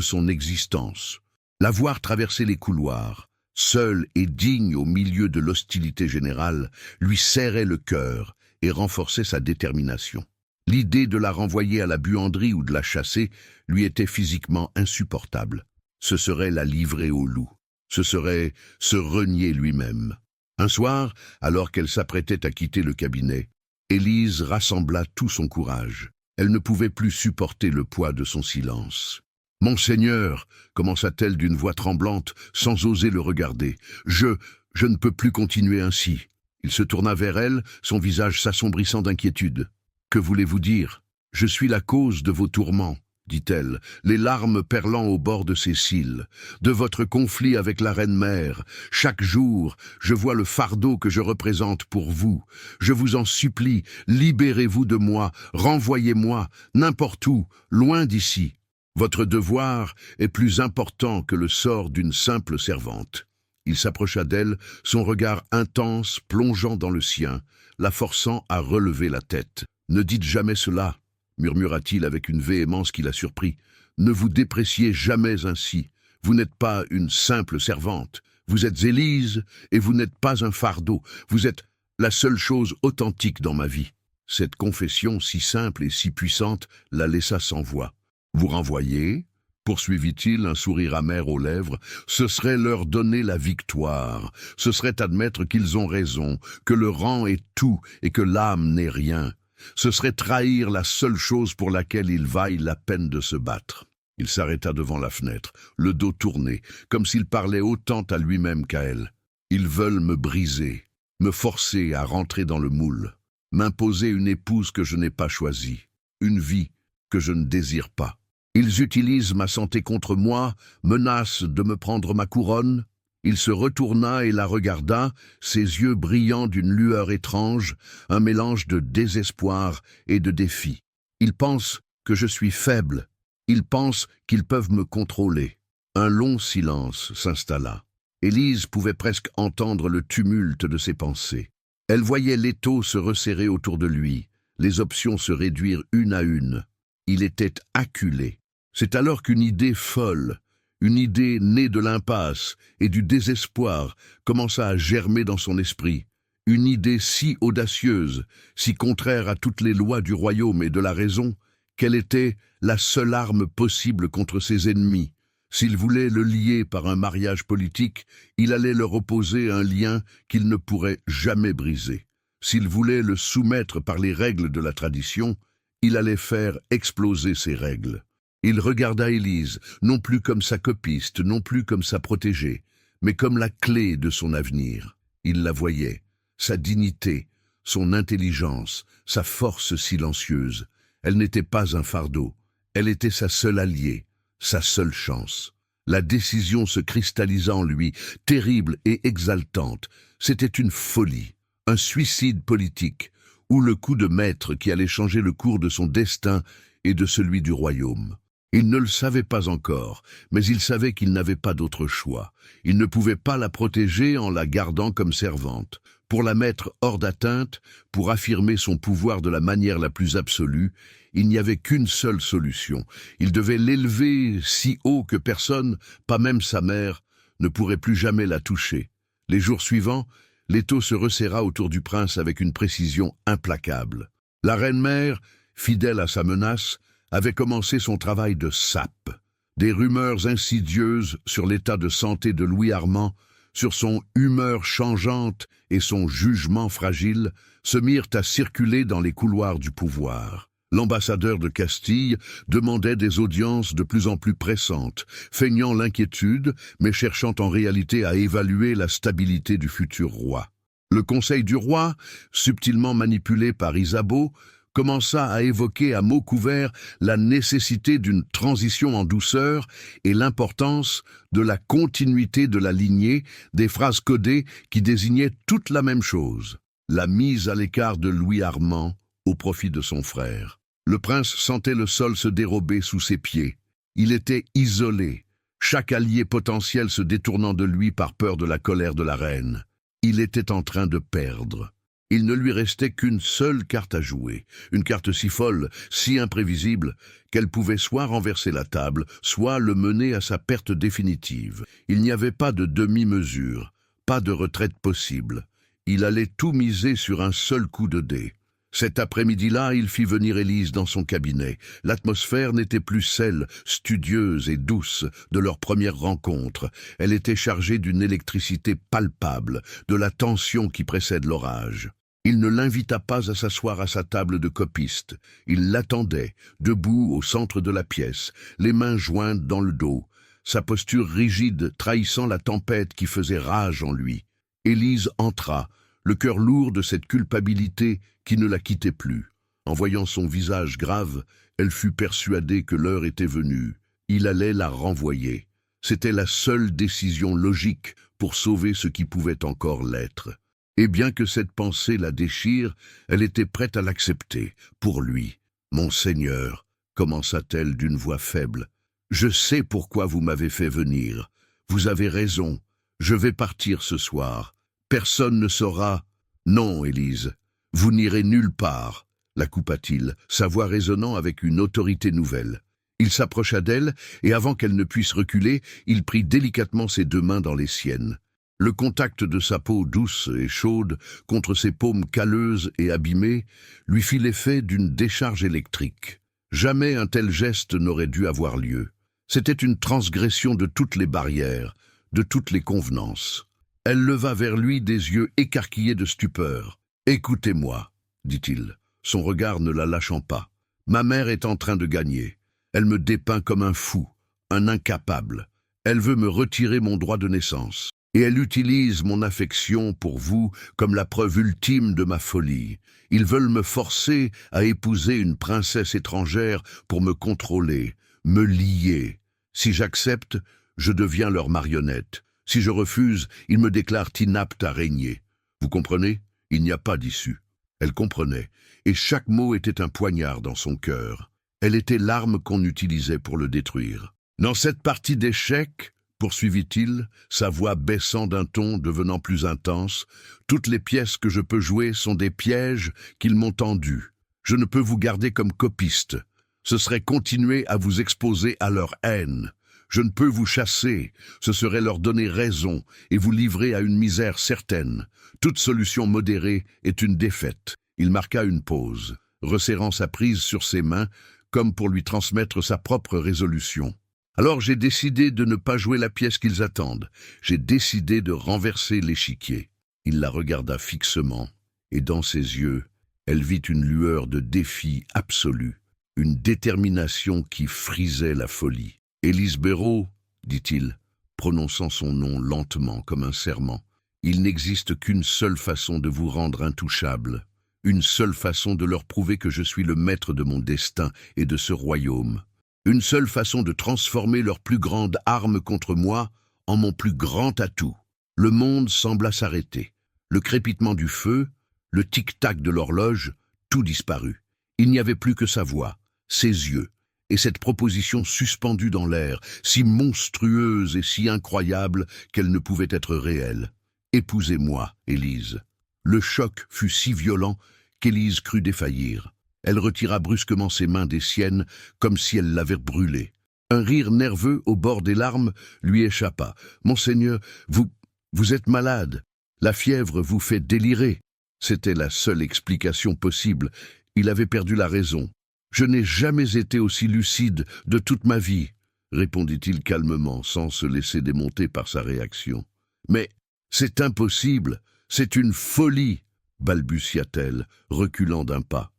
son existence. La voir traverser les couloirs, seule et digne au milieu de l'hostilité générale, lui serrait le cœur et renforçait sa détermination. L'idée de la renvoyer à la buanderie ou de la chasser lui était physiquement insupportable. Ce serait la livrer au loup. Ce serait se renier lui-même. Un soir, alors qu'elle s'apprêtait à quitter le cabinet, Élise rassembla tout son courage. Elle ne pouvait plus supporter le poids de son silence. « Monseigneur » commença-t-elle d'une voix tremblante, sans oser le regarder. « Je ne peux plus continuer ainsi. » Il se tourna vers elle, son visage s'assombrissant d'inquiétude. « Que voulez-vous dire ? Je suis la cause de vos tourments, » dit-elle, les larmes perlant au bord de ses cils. « De votre conflit avec la reine-mère. Chaque jour, je vois le fardeau que je représente pour vous. Je vous en supplie, libérez-vous de moi, renvoyez-moi, n'importe où, loin d'ici. Votre devoir est plus important que le sort d'une simple servante. » Il s'approcha d'elle, son regard intense plongeant dans le sien, la forçant à relever la tête. « Ne dites jamais cela, » murmura-t-il avec une véhémence qui la surprit. « Ne vous dépréciez jamais ainsi. Vous n'êtes pas une simple servante. Vous êtes Élise et vous n'êtes pas un fardeau. Vous êtes la seule chose authentique dans ma vie. » Cette confession si simple et si puissante la laissa sans voix. « Vous renvoyez ?» poursuivit-il, un sourire amer aux lèvres. « Ce serait leur donner la victoire. Ce serait admettre qu'ils ont raison, que le rang est tout et que l'âme n'est rien. Ce serait trahir la seule chose pour laquelle il vaille la peine de se battre. » Il s'arrêta devant la fenêtre, le dos tourné, comme s'il parlait autant à lui-même qu'à elle. « Ils veulent me briser, me forcer à rentrer dans le moule, m'imposer une épouse que je n'ai pas choisie, une vie que je ne désire pas. Ils utilisent ma santé contre moi, menacent de me prendre ma couronne. » Il se retourna et la regarda, ses yeux brillants d'une lueur étrange, un mélange de désespoir et de défi. « Ils pensent que je suis faible. Ils pensent qu'ils peuvent me contrôler. » Un long silence s'installa. Élise pouvait presque entendre le tumulte de ses pensées. Elle voyait l'étau se resserrer autour de lui, les options se réduire une à une. Il était acculé. C'est alors qu'une idée folle, une idée née de l'impasse et du désespoir, commença à germer dans son esprit. Une idée si audacieuse, si contraire à toutes les lois du royaume et de la raison, qu'elle était la seule arme possible contre ses ennemis. S'il voulait le lier par un mariage politique, il allait leur opposer un lien qu'il ne pourrait jamais briser. S'il voulait le soumettre par les règles de la tradition, il allait faire exploser ces règles. Il regarda Élise, non plus comme sa copiste, non plus comme sa protégée, mais comme la clé de son avenir. Il la voyait, sa dignité, son intelligence, sa force silencieuse. Elle n'était pas un fardeau, elle était sa seule alliée, sa seule chance. La décision se cristallisa en lui, terrible et exaltante. C'était une folie, un suicide politique, ou le coup de maître qui allait changer le cours de son destin et de celui du royaume. Il ne le savait pas encore, mais il savait qu'il n'avait pas d'autre choix. Il ne pouvait pas la protéger en la gardant comme servante. Pour la mettre hors d'atteinte, pour affirmer son pouvoir de la manière la plus absolue, il n'y avait qu'une seule solution. Il devait l'élever si haut que personne, pas même sa mère, ne pourrait plus jamais la toucher. Les jours suivants, l'étau se resserra autour du prince avec une précision implacable. La reine-mère, fidèle à sa menace, avait commencé son travail de sape. Des rumeurs insidieuses sur l'état de santé de Louis Armand sur son humeur changeante et son jugement fragile, se mirent à circuler dans les couloirs du pouvoir. L'ambassadeur de Castille demandait des audiences de plus en plus pressantes, feignant l'inquiétude, mais cherchant en réalité à évaluer la stabilité du futur roi. Le conseil du roi, subtilement manipulé par Isabeau, commença à évoquer à mots couverts la nécessité d'une transition en douceur et l'importance de la continuité de la lignée, des phrases codées qui désignaient toute la même chose, la mise à l'écart de Louis Armand au profit de son frère. Le prince sentait le sol se dérober sous ses pieds. Il était isolé, chaque allié potentiel se détournant de lui par peur de la colère de la reine. Il était en train de perdre. Il ne lui restait qu'une seule carte à jouer, une carte si folle, si imprévisible, qu'elle pouvait soit renverser la table, soit le mener à sa perte définitive. Il n'y avait pas de demi-mesure, pas de retraite possible. Il allait tout miser sur un seul coup de dé. Cet après-midi-là, il fit venir Élise dans son cabinet. L'atmosphère n'était plus celle, studieuse et douce, de leur première rencontre. Elle était chargée d'une électricité palpable, de la tension qui précède l'orage. Il ne l'invita pas à s'asseoir à sa table de copiste. Il l'attendait, debout au centre de la pièce, les mains jointes dans le dos, sa posture rigide trahissant la tempête qui faisait rage en lui. Élise entra, le cœur lourd de cette culpabilité qui ne la quittait plus. En voyant son visage grave, elle fut persuadée que l'heure était venue. Il allait la renvoyer. C'était la seule décision logique pour sauver ce qui pouvait encore l'être. Et bien que cette pensée la déchire, elle était prête à l'accepter, pour lui. « Mon Seigneur », commença-t-elle d'une voix faible, « je sais pourquoi vous m'avez fait venir. Vous avez raison, je vais partir ce soir. Personne ne saura. » « Non, Élise, vous n'irez nulle part, » la coupa-t-il, sa voix résonnant avec une autorité nouvelle. Il s'approcha d'elle, et avant qu'elle ne puisse reculer, il prit délicatement ses deux mains dans les siennes. Le contact de sa peau douce et chaude contre ses paumes calleuses et abîmées lui fit l'effet d'une décharge électrique. Jamais un tel geste n'aurait dû avoir lieu. C'était une transgression de toutes les barrières, de toutes les convenances. Elle leva vers lui des yeux écarquillés de stupeur. « Écoutez-moi, » dit-il, son regard ne la lâchant pas. « Ma mère est en train de gagner. Elle me dépeint comme un fou, un incapable. Elle veut me retirer mon droit de naissance. Et elle utilise mon affection pour vous comme la preuve ultime de ma folie. Ils veulent me forcer à épouser une princesse étrangère pour me contrôler, me lier. Si j'accepte, je deviens leur marionnette. Si je refuse, ils me déclarent inapte à régner. Vous comprenez? Il n'y a pas d'issue. » Elle comprenait, et chaque mot était un poignard dans son cœur. Elle était l'arme qu'on utilisait pour le détruire. « Dans cette partie d'échecs, » poursuivit-il, sa voix baissant d'un ton devenant plus intense, « toutes les pièces que je peux jouer sont des pièges qu'ils m'ont tendus. Je ne peux vous garder comme copiste. Ce serait continuer à vous exposer à leur haine. Je ne peux vous chasser, ce serait leur donner raison et vous livrer à une misère certaine. Toute solution modérée est une défaite. » Il marqua une pause, resserrant sa prise sur ses mains, comme pour lui transmettre sa propre résolution. « Alors j'ai décidé de ne pas jouer la pièce qu'ils attendent. J'ai décidé de renverser l'échiquier. » Il la regarda fixement, et dans ses yeux, elle vit une lueur de défi absolu, une détermination qui frisait la folie. « Élise Béraud, » dit-il, prononçant son nom lentement comme un serment, « il n'existe qu'une seule façon de vous rendre intouchable, une seule façon de leur prouver que je suis le maître de mon destin et de ce royaume, une seule façon de transformer leur plus grande arme contre moi en mon plus grand atout. » Le monde sembla s'arrêter. Le crépitement du feu, le tic-tac de l'horloge, tout disparut. Il n'y avait plus que sa voix, ses yeux, et cette proposition suspendue dans l'air, si monstrueuse et si incroyable qu'elle ne pouvait être réelle. « Épousez-moi, Élise. » Le choc fut si violent qu'Élise crut défaillir. Elle retira brusquement ses mains des siennes, comme si elle l'avait brûlée. Un rire nerveux au bord des larmes lui échappa. « Monseigneur, vous êtes malade. La fièvre vous fait délirer. » C'était la seule explication possible. Il avait perdu la raison. « Je n'ai jamais été aussi lucide de toute ma vie, » répondit-il calmement, sans se laisser démonter par sa réaction. « Mais C'est impossible, c'est une folie, balbutia-t-elle, reculant d'un pas.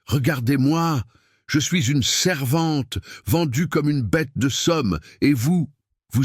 Regardez-moi, je suis une servante, vendue comme une bête de somme, et vous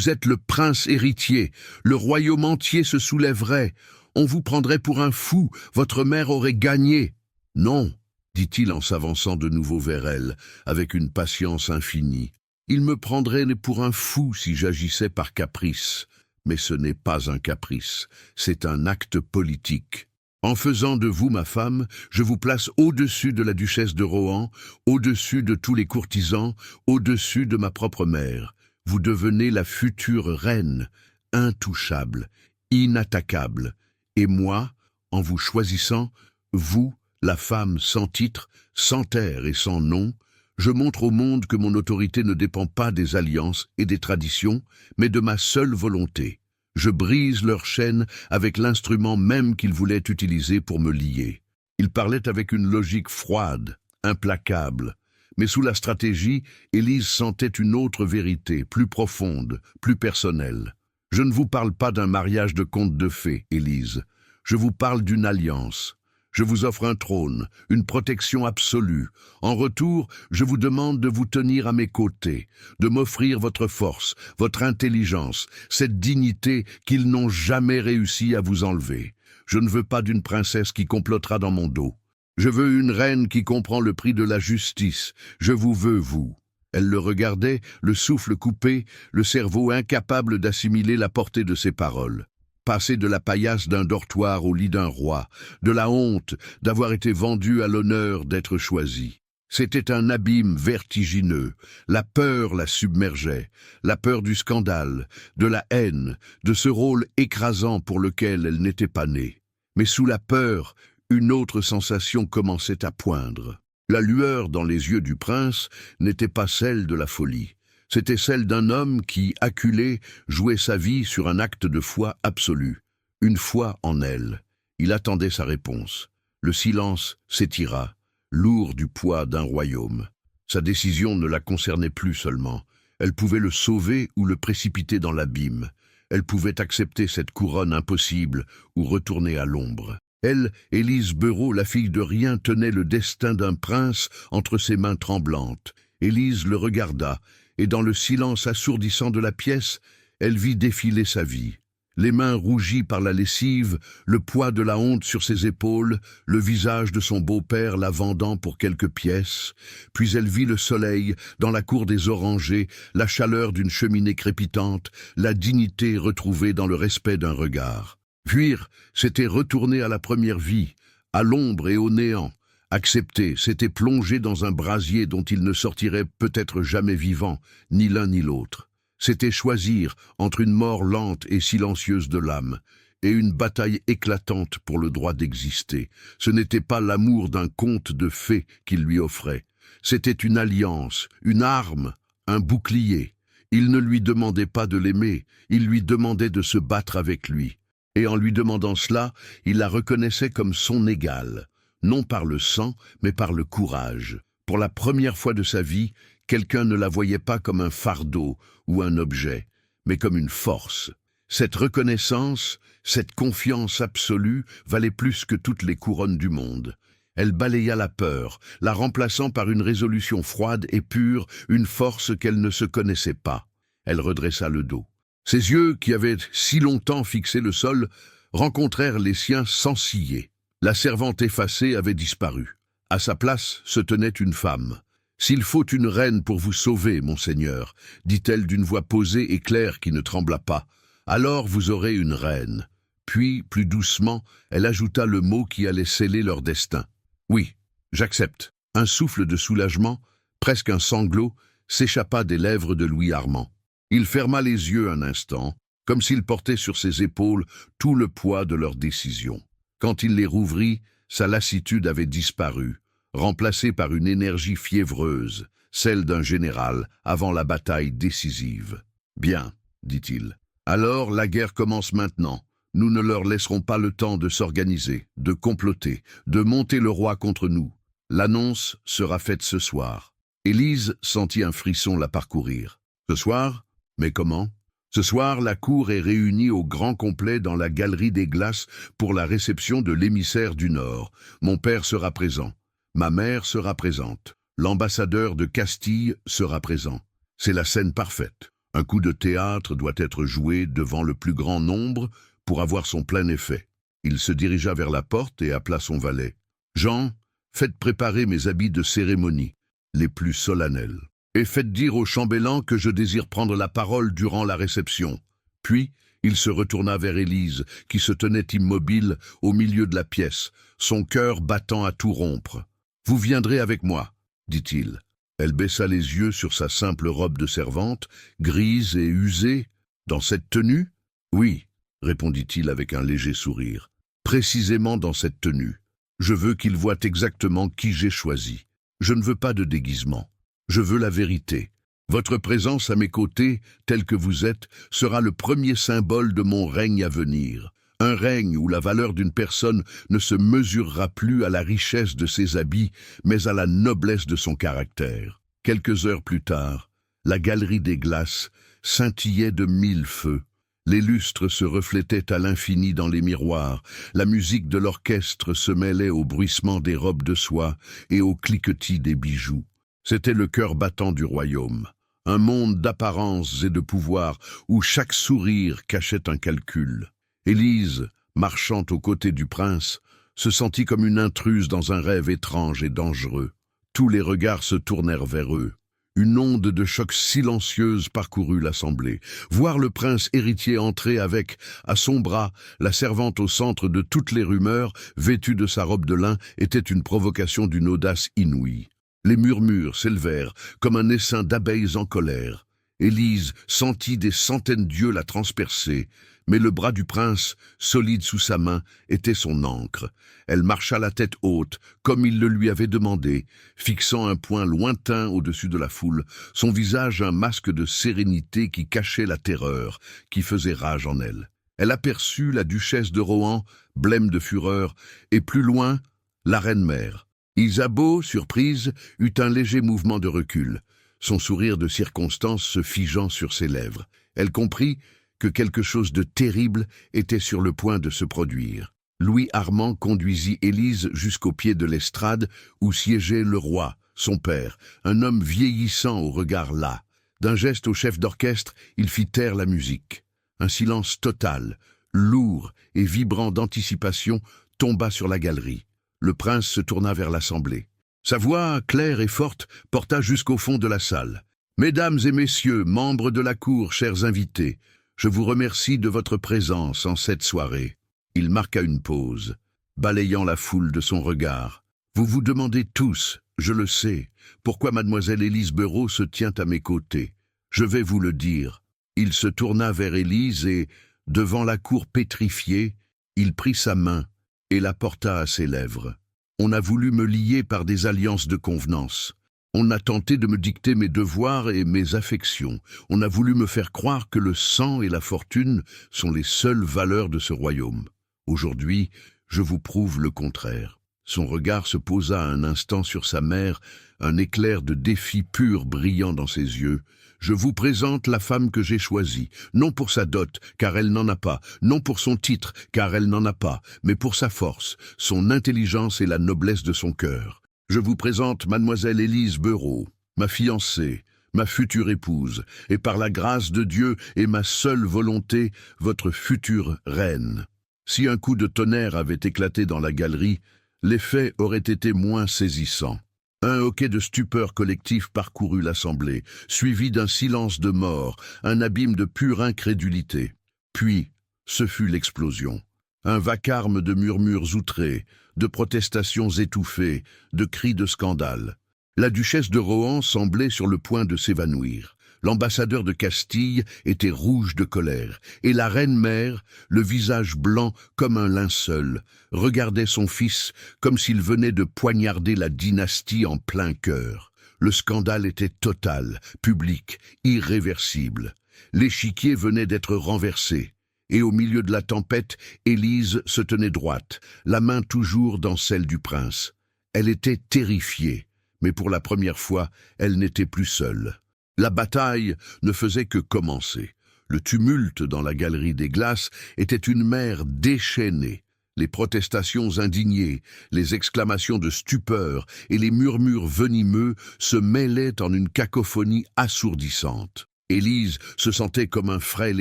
êtes le prince héritier, le royaume entier se soulèverait, on vous prendrait pour un fou, votre mère aurait gagné. Non, dit-il en s'avançant de nouveau vers elle, avec une patience infinie. Il me prendrait pour un fou si j'agissais par caprice. Mais ce n'est pas un caprice, c'est un acte politique. En faisant de vous ma femme, je vous place au-dessus de la duchesse de Rohan, au-dessus de tous les courtisans, au-dessus de ma propre mère. Vous devenez la future reine, intouchable, inattaquable. Et moi, en vous choisissant, vous, la femme sans titre, sans terre et sans nom, je montre au monde que mon autorité ne dépend pas des alliances et des traditions, mais de ma seule volonté. Je brise leurs chaînes avec l'instrument même qu'ils voulaient utiliser pour me lier. Il parlait avec une logique froide, implacable. Mais sous la stratégie, Élise sentait une autre vérité, plus profonde, plus personnelle. Je ne vous parle pas d'un mariage de conte de fées, Élise. Je vous parle d'une alliance. Je vous offre un trône, une protection absolue. En retour, je vous demande de vous tenir à mes côtés, de m'offrir votre force, votre intelligence, cette dignité qu'ils n'ont jamais réussi à vous enlever. Je ne veux pas d'une princesse qui complotera dans mon dos. Je veux une reine qui comprend le prix de la justice. Je vous veux, vous. Elle le regardait, le souffle coupé, le cerveau incapable d'assimiler la portée de ses paroles. Passer de la paillasse d'un dortoir au lit d'un roi, de la honte d'avoir été vendu à l'honneur d'être choisi. C'était un abîme vertigineux. La peur la submergeait, la peur du scandale, de la haine, de ce rôle écrasant pour lequel elle n'était pas née. Mais sous la peur, une autre sensation commençait à poindre. La lueur dans les yeux du prince n'était pas celle de la folie. C'était celle d'un homme qui, acculé, jouait sa vie sur un acte de foi absolue. Une foi en elle. Il attendait sa réponse. Le silence s'étira, lourd du poids d'un royaume. Sa décision ne la concernait plus seulement. Elle pouvait le sauver ou le précipiter dans l'abîme. Elle pouvait accepter cette couronne impossible ou retourner à l'ombre. Elle, Élise Beurreau, la fille de rien, tenait le destin d'un prince entre ses mains tremblantes. Élise le regarda, et dans le silence assourdissant de la pièce, elle vit défiler sa vie. Les mains rougies par la lessive, le poids de la honte sur ses épaules, le visage de son beau-père la vendant pour quelques pièces. Puis elle vit le soleil dans la cour des orangers, la chaleur d'une cheminée crépitante, la dignité retrouvée dans le respect d'un regard. Fuir, c'était retourner à la première vie, à l'ombre et au néant. Accepter, c'était plonger dans un brasier dont il ne sortirait peut-être jamais vivant, ni l'un ni l'autre. C'était choisir entre une mort lente et silencieuse de l'âme, et une bataille éclatante pour le droit d'exister. Ce n'était pas l'amour d'un conte de fées qu'il lui offrait. C'était une alliance, une arme, un bouclier. Il ne lui demandait pas de l'aimer, il lui demandait de se battre avec lui. Et en lui demandant cela, il la reconnaissait comme son égale. Non par le sang, mais par le courage. Pour la première fois de sa vie, quelqu'un ne la voyait pas comme un fardeau ou un objet, mais comme une force. Cette reconnaissance, cette confiance absolue valait plus que toutes les couronnes du monde. Elle balaya la peur, la remplaçant par une résolution froide et pure, une force qu'elle ne se connaissait pas. Elle redressa le dos. Ses yeux, qui avaient si longtemps fixé le sol, rencontrèrent les siens sans ciller. La servante effacée avait disparu. À sa place se tenait une femme. « S'il faut une reine pour vous sauver, monseigneur, dit-elle d'une voix posée et claire qui ne trembla pas, alors vous aurez une reine. » Puis, plus doucement, elle ajouta le mot qui allait sceller leur destin. « Oui, j'accepte. » Un souffle de soulagement, presque un sanglot, s'échappa des lèvres de Louis Armand. Il ferma les yeux un instant, comme s'il portait sur ses épaules tout le poids de leur décision. Quand il les rouvrit, sa lassitude avait disparu, remplacée par une énergie fiévreuse, celle d'un général avant la bataille décisive. « Bien, dit-il. Alors la guerre commence maintenant. Nous ne leur laisserons pas le temps de s'organiser, de comploter, de monter le roi contre nous. L'annonce sera faite ce soir. » Élise sentit un frisson la parcourir. « Ce soir? Mais comment ? Ce soir, la cour est réunie au grand complet dans la galerie des glaces pour la réception de l'émissaire du Nord. Mon père sera présent. Ma mère sera présente. L'ambassadeur de Castille sera présent. C'est la scène parfaite. Un coup de théâtre doit être joué devant le plus grand nombre pour avoir son plein effet. Il se dirigea vers la porte et appela son valet. « Jean, faites préparer mes habits de cérémonie, les plus solennels. Et faites dire au chambellan que je désire prendre la parole durant la réception. » Puis, il se retourna vers Élise, qui se tenait immobile au milieu de la pièce, son cœur battant à tout rompre. « Vous viendrez avec moi, » dit-il. Elle baissa les yeux sur sa simple robe de servante, grise et usée. « Dans cette tenue ? » ?»« Oui, » répondit-il avec un léger sourire. « Précisément dans cette tenue. Je veux qu'il voie exactement qui j'ai choisi. Je ne veux pas de déguisement. Je veux la vérité. Votre présence à mes côtés, telle que vous êtes, sera le premier symbole de mon règne à venir. Un règne où la valeur d'une personne ne se mesurera plus à la richesse de ses habits, mais à la noblesse de son caractère. » Quelques heures plus tard, la galerie des glaces scintillait de 1000 feux. Les lustres se reflétaient à l'infini dans les miroirs, la musique de l'orchestre se mêlait au bruissement des robes de soie et au cliquetis des bijoux. C'était le cœur battant du royaume, un monde d'apparences et de pouvoir où chaque sourire cachait un calcul. Élise, marchant aux côtés du prince, se sentit comme une intruse dans un rêve étrange et dangereux. Tous les regards se tournèrent vers eux. Une onde de choc silencieuse parcourut l'assemblée. Voir le prince héritier entrer avec, à son bras, la servante au centre de toutes les rumeurs, vêtue de sa robe de lin, était une provocation d'une audace inouïe. Les murmures s'élevèrent comme un essaim d'abeilles en colère. Élise sentit des centaines d'yeux la transpercer, mais le bras du prince, solide sous sa main, était son ancre. Elle marcha la tête haute, comme il le lui avait demandé, fixant un point lointain au-dessus de la foule, son visage un masque de sérénité qui cachait la terreur, qui faisait rage en elle. Elle aperçut la duchesse de Rohan, blême de fureur, et plus loin, la reine-mère. Isabeau, surprise, eut un léger mouvement de recul, son sourire de circonstance se figeant sur ses lèvres. Elle comprit que quelque chose de terrible était sur le point de se produire. Louis Armand conduisit Élise jusqu'au pied de l'estrade où siégeait le roi, son père, un homme vieillissant au regard las. D'un geste au chef d'orchestre, il fit taire la musique. Un silence total, lourd et vibrant d'anticipation, tomba sur la galerie. Le prince se tourna vers l'assemblée. Sa voix, claire et forte, porta jusqu'au fond de la salle. « Mesdames et messieurs, membres de la cour, chers invités, je vous remercie de votre présence en cette soirée. » Il marqua une pause, balayant la foule de son regard. « Vous vous demandez tous, je le sais, pourquoi mademoiselle Élise Bereau se tient à mes côtés. Je vais vous le dire. » Il se tourna vers Élise et, devant la cour pétrifiée, il prit sa main et la porta à ses lèvres. On a voulu me lier par des alliances de convenance. On a tenté de me dicter mes devoirs et mes affections. On a voulu me faire croire que le sang et la fortune sont les seules valeurs de ce royaume. Aujourd'hui, je vous prouve le contraire. Son regard se posa un instant sur sa mère, un éclair de défi pur brillant dans ses yeux. Je vous présente la femme que j'ai choisie, non pour sa dot, car elle n'en a pas, non pour son titre, car elle n'en a pas, mais pour sa force, son intelligence et la noblesse de son cœur. Je vous présente mademoiselle Élise Bereau, ma fiancée, ma future épouse, et par la grâce de Dieu et ma seule volonté, votre future reine. » Si un coup de tonnerre avait éclaté dans la galerie, l'effet aurait été moins saisissant. Un hoquet de stupeur collectif parcourut l'assemblée, suivi d'un silence de mort, un abîme de pure incrédulité. Puis, ce fut l'explosion. Un vacarme de murmures outrés, de protestations étouffées, de cris de scandale. La duchesse de Rohan semblait sur le point de s'évanouir. L'ambassadeur de Castille était rouge de colère, et la reine-mère, le visage blanc comme un linceul, regardait son fils comme s'il venait de poignarder la dynastie en plein cœur. Le scandale était total, public, irréversible. L'échiquier venait d'être renversé, et au milieu de la tempête, Élise se tenait droite, la main toujours dans celle du prince. Elle était terrifiée, mais pour la première fois, elle n'était plus seule. La bataille ne faisait que commencer. Le tumulte dans la galerie des glaces était une mer déchaînée. Les protestations indignées, les exclamations de stupeur et les murmures venimeux se mêlaient en une cacophonie assourdissante. Élise se sentait comme un frêle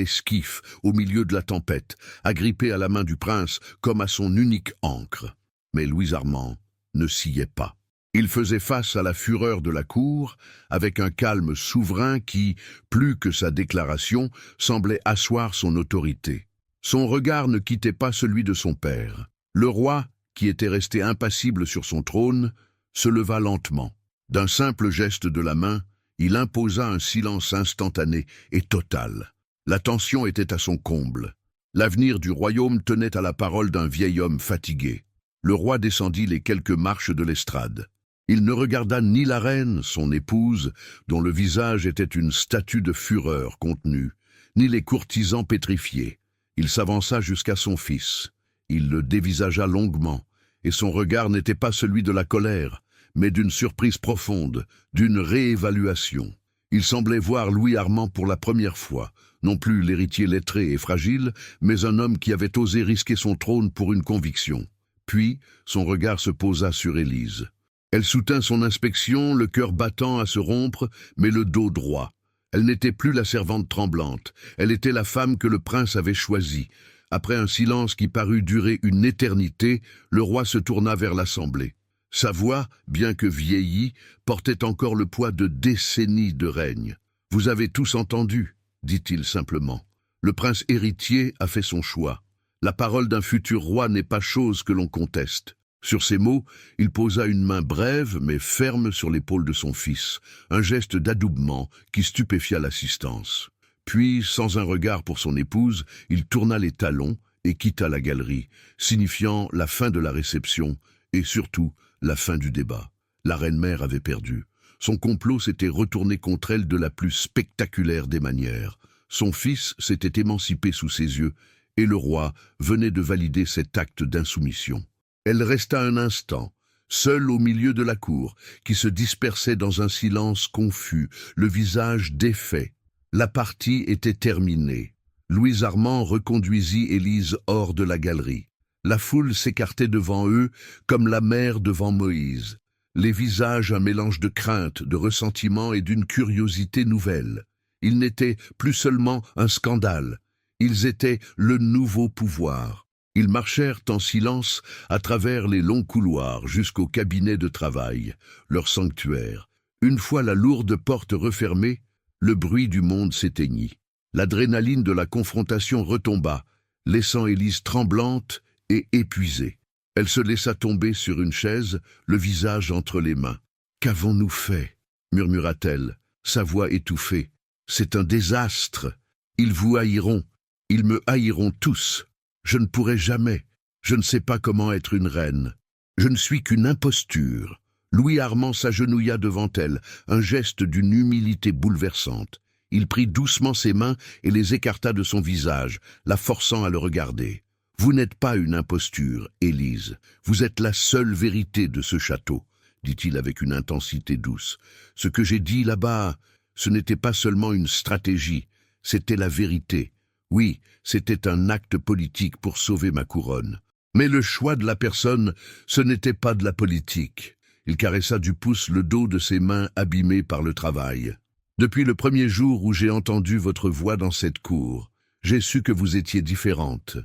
esquif au milieu de la tempête, agrippée à la main du prince comme à son unique ancre. Mais Louis Armand ne sciait pas. Il faisait face à la fureur de la cour avec un calme souverain qui, plus que sa déclaration, semblait asseoir son autorité. Son regard ne quittait pas celui de son père. Le roi, qui était resté impassible sur son trône, se leva lentement. D'un simple geste de la main, il imposa un silence instantané et total. La tension était à son comble. L'avenir du royaume tenait à la parole d'un vieil homme fatigué. Le roi descendit les quelques marches de l'estrade. Il ne regarda ni la reine, son épouse, dont le visage était une statue de fureur contenue, ni les courtisans pétrifiés. Il s'avança jusqu'à son fils. Il le dévisagea longuement, et son regard n'était pas celui de la colère, mais d'une surprise profonde, d'une réévaluation. Il semblait voir Louis Armand pour la première fois, non plus l'héritier lettré et fragile, mais un homme qui avait osé risquer son trône pour une conviction. Puis, son regard se posa sur Élise. Elle soutint son inspection, le cœur battant à se rompre, mais le dos droit. Elle n'était plus la servante tremblante, elle était la femme que le prince avait choisie. Après un silence qui parut durer une éternité, le roi se tourna vers l'assemblée. Sa voix, bien que vieillie, portait encore le poids de décennies de règne. « Vous avez tous entendu » dit-il simplement. « Le prince héritier a fait son choix. La parole d'un futur roi n'est pas chose que l'on conteste. » Sur ces mots, il posa une main brève mais ferme sur l'épaule de son fils, un geste d'adoubement qui stupéfia l'assistance. Puis, sans un regard pour son épouse, il tourna les talons et quitta la galerie, signifiant la fin de la réception et surtout la fin du débat. La reine-mère avait perdu. Son complot s'était retourné contre elle de la plus spectaculaire des manières. Son fils s'était émancipé sous ses yeux et le roi venait de valider cet acte d'insoumission. Elle resta un instant, seule au milieu de la cour, qui se dispersait dans un silence confus, le visage défait. La partie était terminée. Louis Armand reconduisit Élise hors de la galerie. La foule s'écartait devant eux comme la mer devant Moïse. Les visages un mélange de crainte, de ressentiment et d'une curiosité nouvelle. Ils n'étaient plus seulement un scandale, ils étaient le nouveau pouvoir. Ils marchèrent en silence à travers les longs couloirs jusqu'au cabinet de travail, leur sanctuaire. Une fois la lourde porte refermée, le bruit du monde s'éteignit. L'adrénaline de la confrontation retomba, laissant Élise tremblante et épuisée. Elle se laissa tomber sur une chaise, le visage entre les mains. « Qu'avons-nous fait » murmura-t-elle, sa voix étouffée. « C'est un désastre. Ils vous haïront. Ils me haïront tous. Je ne pourrai jamais. Je ne sais pas comment être une reine. Je ne suis qu'une imposture. » Louis Armand s'agenouilla devant elle, un geste d'une humilité bouleversante. Il prit doucement ses mains et les écarta de son visage, la forçant à le regarder. « Vous n'êtes pas une imposture, Élise. Vous êtes la seule vérité de ce château, » dit-il avec une intensité douce. « Ce que j'ai dit là-bas, ce n'était pas seulement une stratégie, c'était la vérité. Oui, c'était un acte politique pour sauver ma couronne. Mais le choix de la personne, ce n'était pas de la politique. » Il caressa du pouce le dos de ses mains abîmées par le travail. « Depuis le premier jour où j'ai entendu votre voix dans cette cour, j'ai su que vous étiez différente.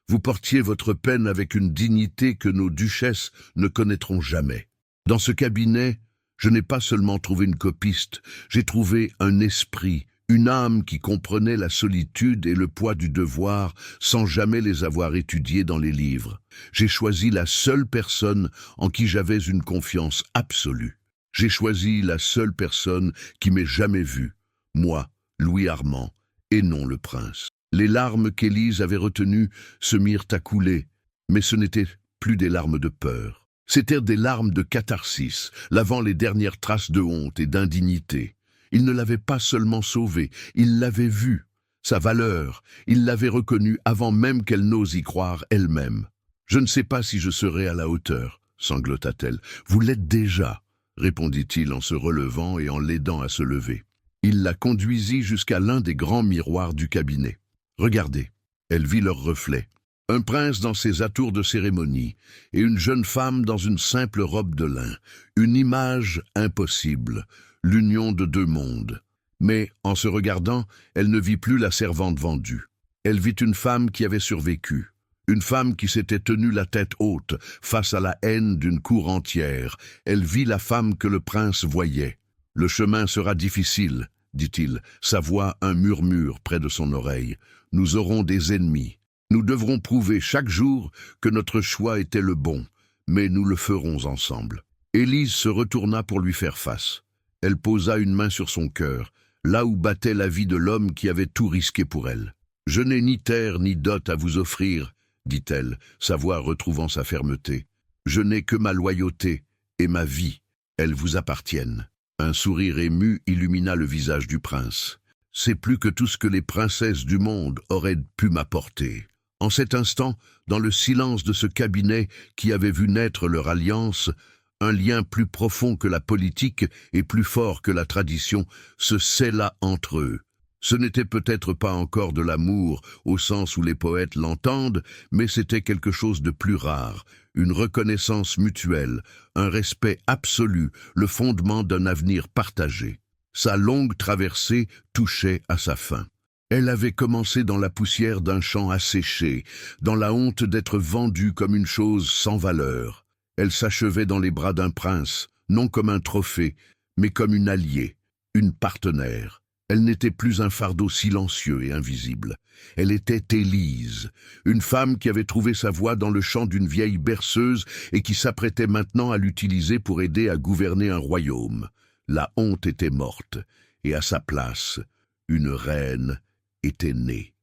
Vous portiez votre peine avec une dignité que nos duchesses ne connaîtront jamais. Dans ce cabinet, je n'ai pas seulement trouvé une copiste, j'ai trouvé un esprit, une âme qui comprenait la solitude et le poids du devoir sans jamais les avoir étudiés dans les livres. J'ai choisi la seule personne en qui j'avais une confiance absolue. J'ai choisi la seule personne qui m'ait jamais vu, moi, Louis Armand, et non le prince. » Les larmes qu'Élise avait retenues se mirent à couler, mais ce n'étaient plus des larmes de peur. C'étaient des larmes de catharsis, lavant les dernières traces de honte et d'indignité. Il ne l'avait pas seulement sauvée, il l'avait vue, sa valeur, il l'avait reconnue avant même qu'elle n'ose y croire elle-même. « Je ne sais pas si je serai à la hauteur, » sanglota-t-elle. « Vous l'êtes déjà, » répondit-il en se relevant et en l'aidant à se lever. Il la conduisit jusqu'à l'un des grands miroirs du cabinet. Regardez, elle vit leur reflet. Un prince dans ses atours de cérémonie et une jeune femme dans une simple robe de lin. Une image impossible, l'union de deux mondes. Mais, en se regardant, elle ne vit plus la servante vendue. Elle vit une femme qui avait survécu. Une femme qui s'était tenue la tête haute face à la haine d'une cour entière. Elle vit la femme que le prince voyait. « Le chemin sera difficile, dit-il, sa voix un murmure près de son oreille. Nous aurons des ennemis. Nous devrons prouver chaque jour que notre choix était le bon, mais nous le ferons ensemble. » Élise se retourna pour lui faire face. Elle posa une main sur son cœur, là où battait la vie de l'homme qui avait tout risqué pour elle. « Je n'ai ni terre ni dot à vous offrir, » dit-elle, sa voix retrouvant sa fermeté. « Je n'ai que ma loyauté et ma vie. Elles vous appartiennent. » Un sourire ému illumina le visage du prince. « C'est plus que tout ce que les princesses du monde auraient pu m'apporter. » En cet instant, dans le silence de ce cabinet qui avait vu naître leur alliance, un lien plus profond que la politique et plus fort que la tradition se scella entre eux. Ce n'était peut-être pas encore de l'amour au sens où les poètes l'entendent, mais c'était quelque chose de plus rare, une reconnaissance mutuelle, un respect absolu, le fondement d'un avenir partagé. Sa longue traversée touchait à sa fin. Elle avait commencé dans la poussière d'un champ asséché, dans la honte d'être vendue comme une chose sans valeur. Elle s'achevait dans les bras d'un prince, non comme un trophée, mais comme une alliée, une partenaire. Elle n'était plus un fardeau silencieux et invisible. Elle était Élise, une femme qui avait trouvé sa voie dans le chant d'une vieille berceuse et qui s'apprêtait maintenant à l'utiliser pour aider à gouverner un royaume. La honte était morte, et à sa place, une reine était née.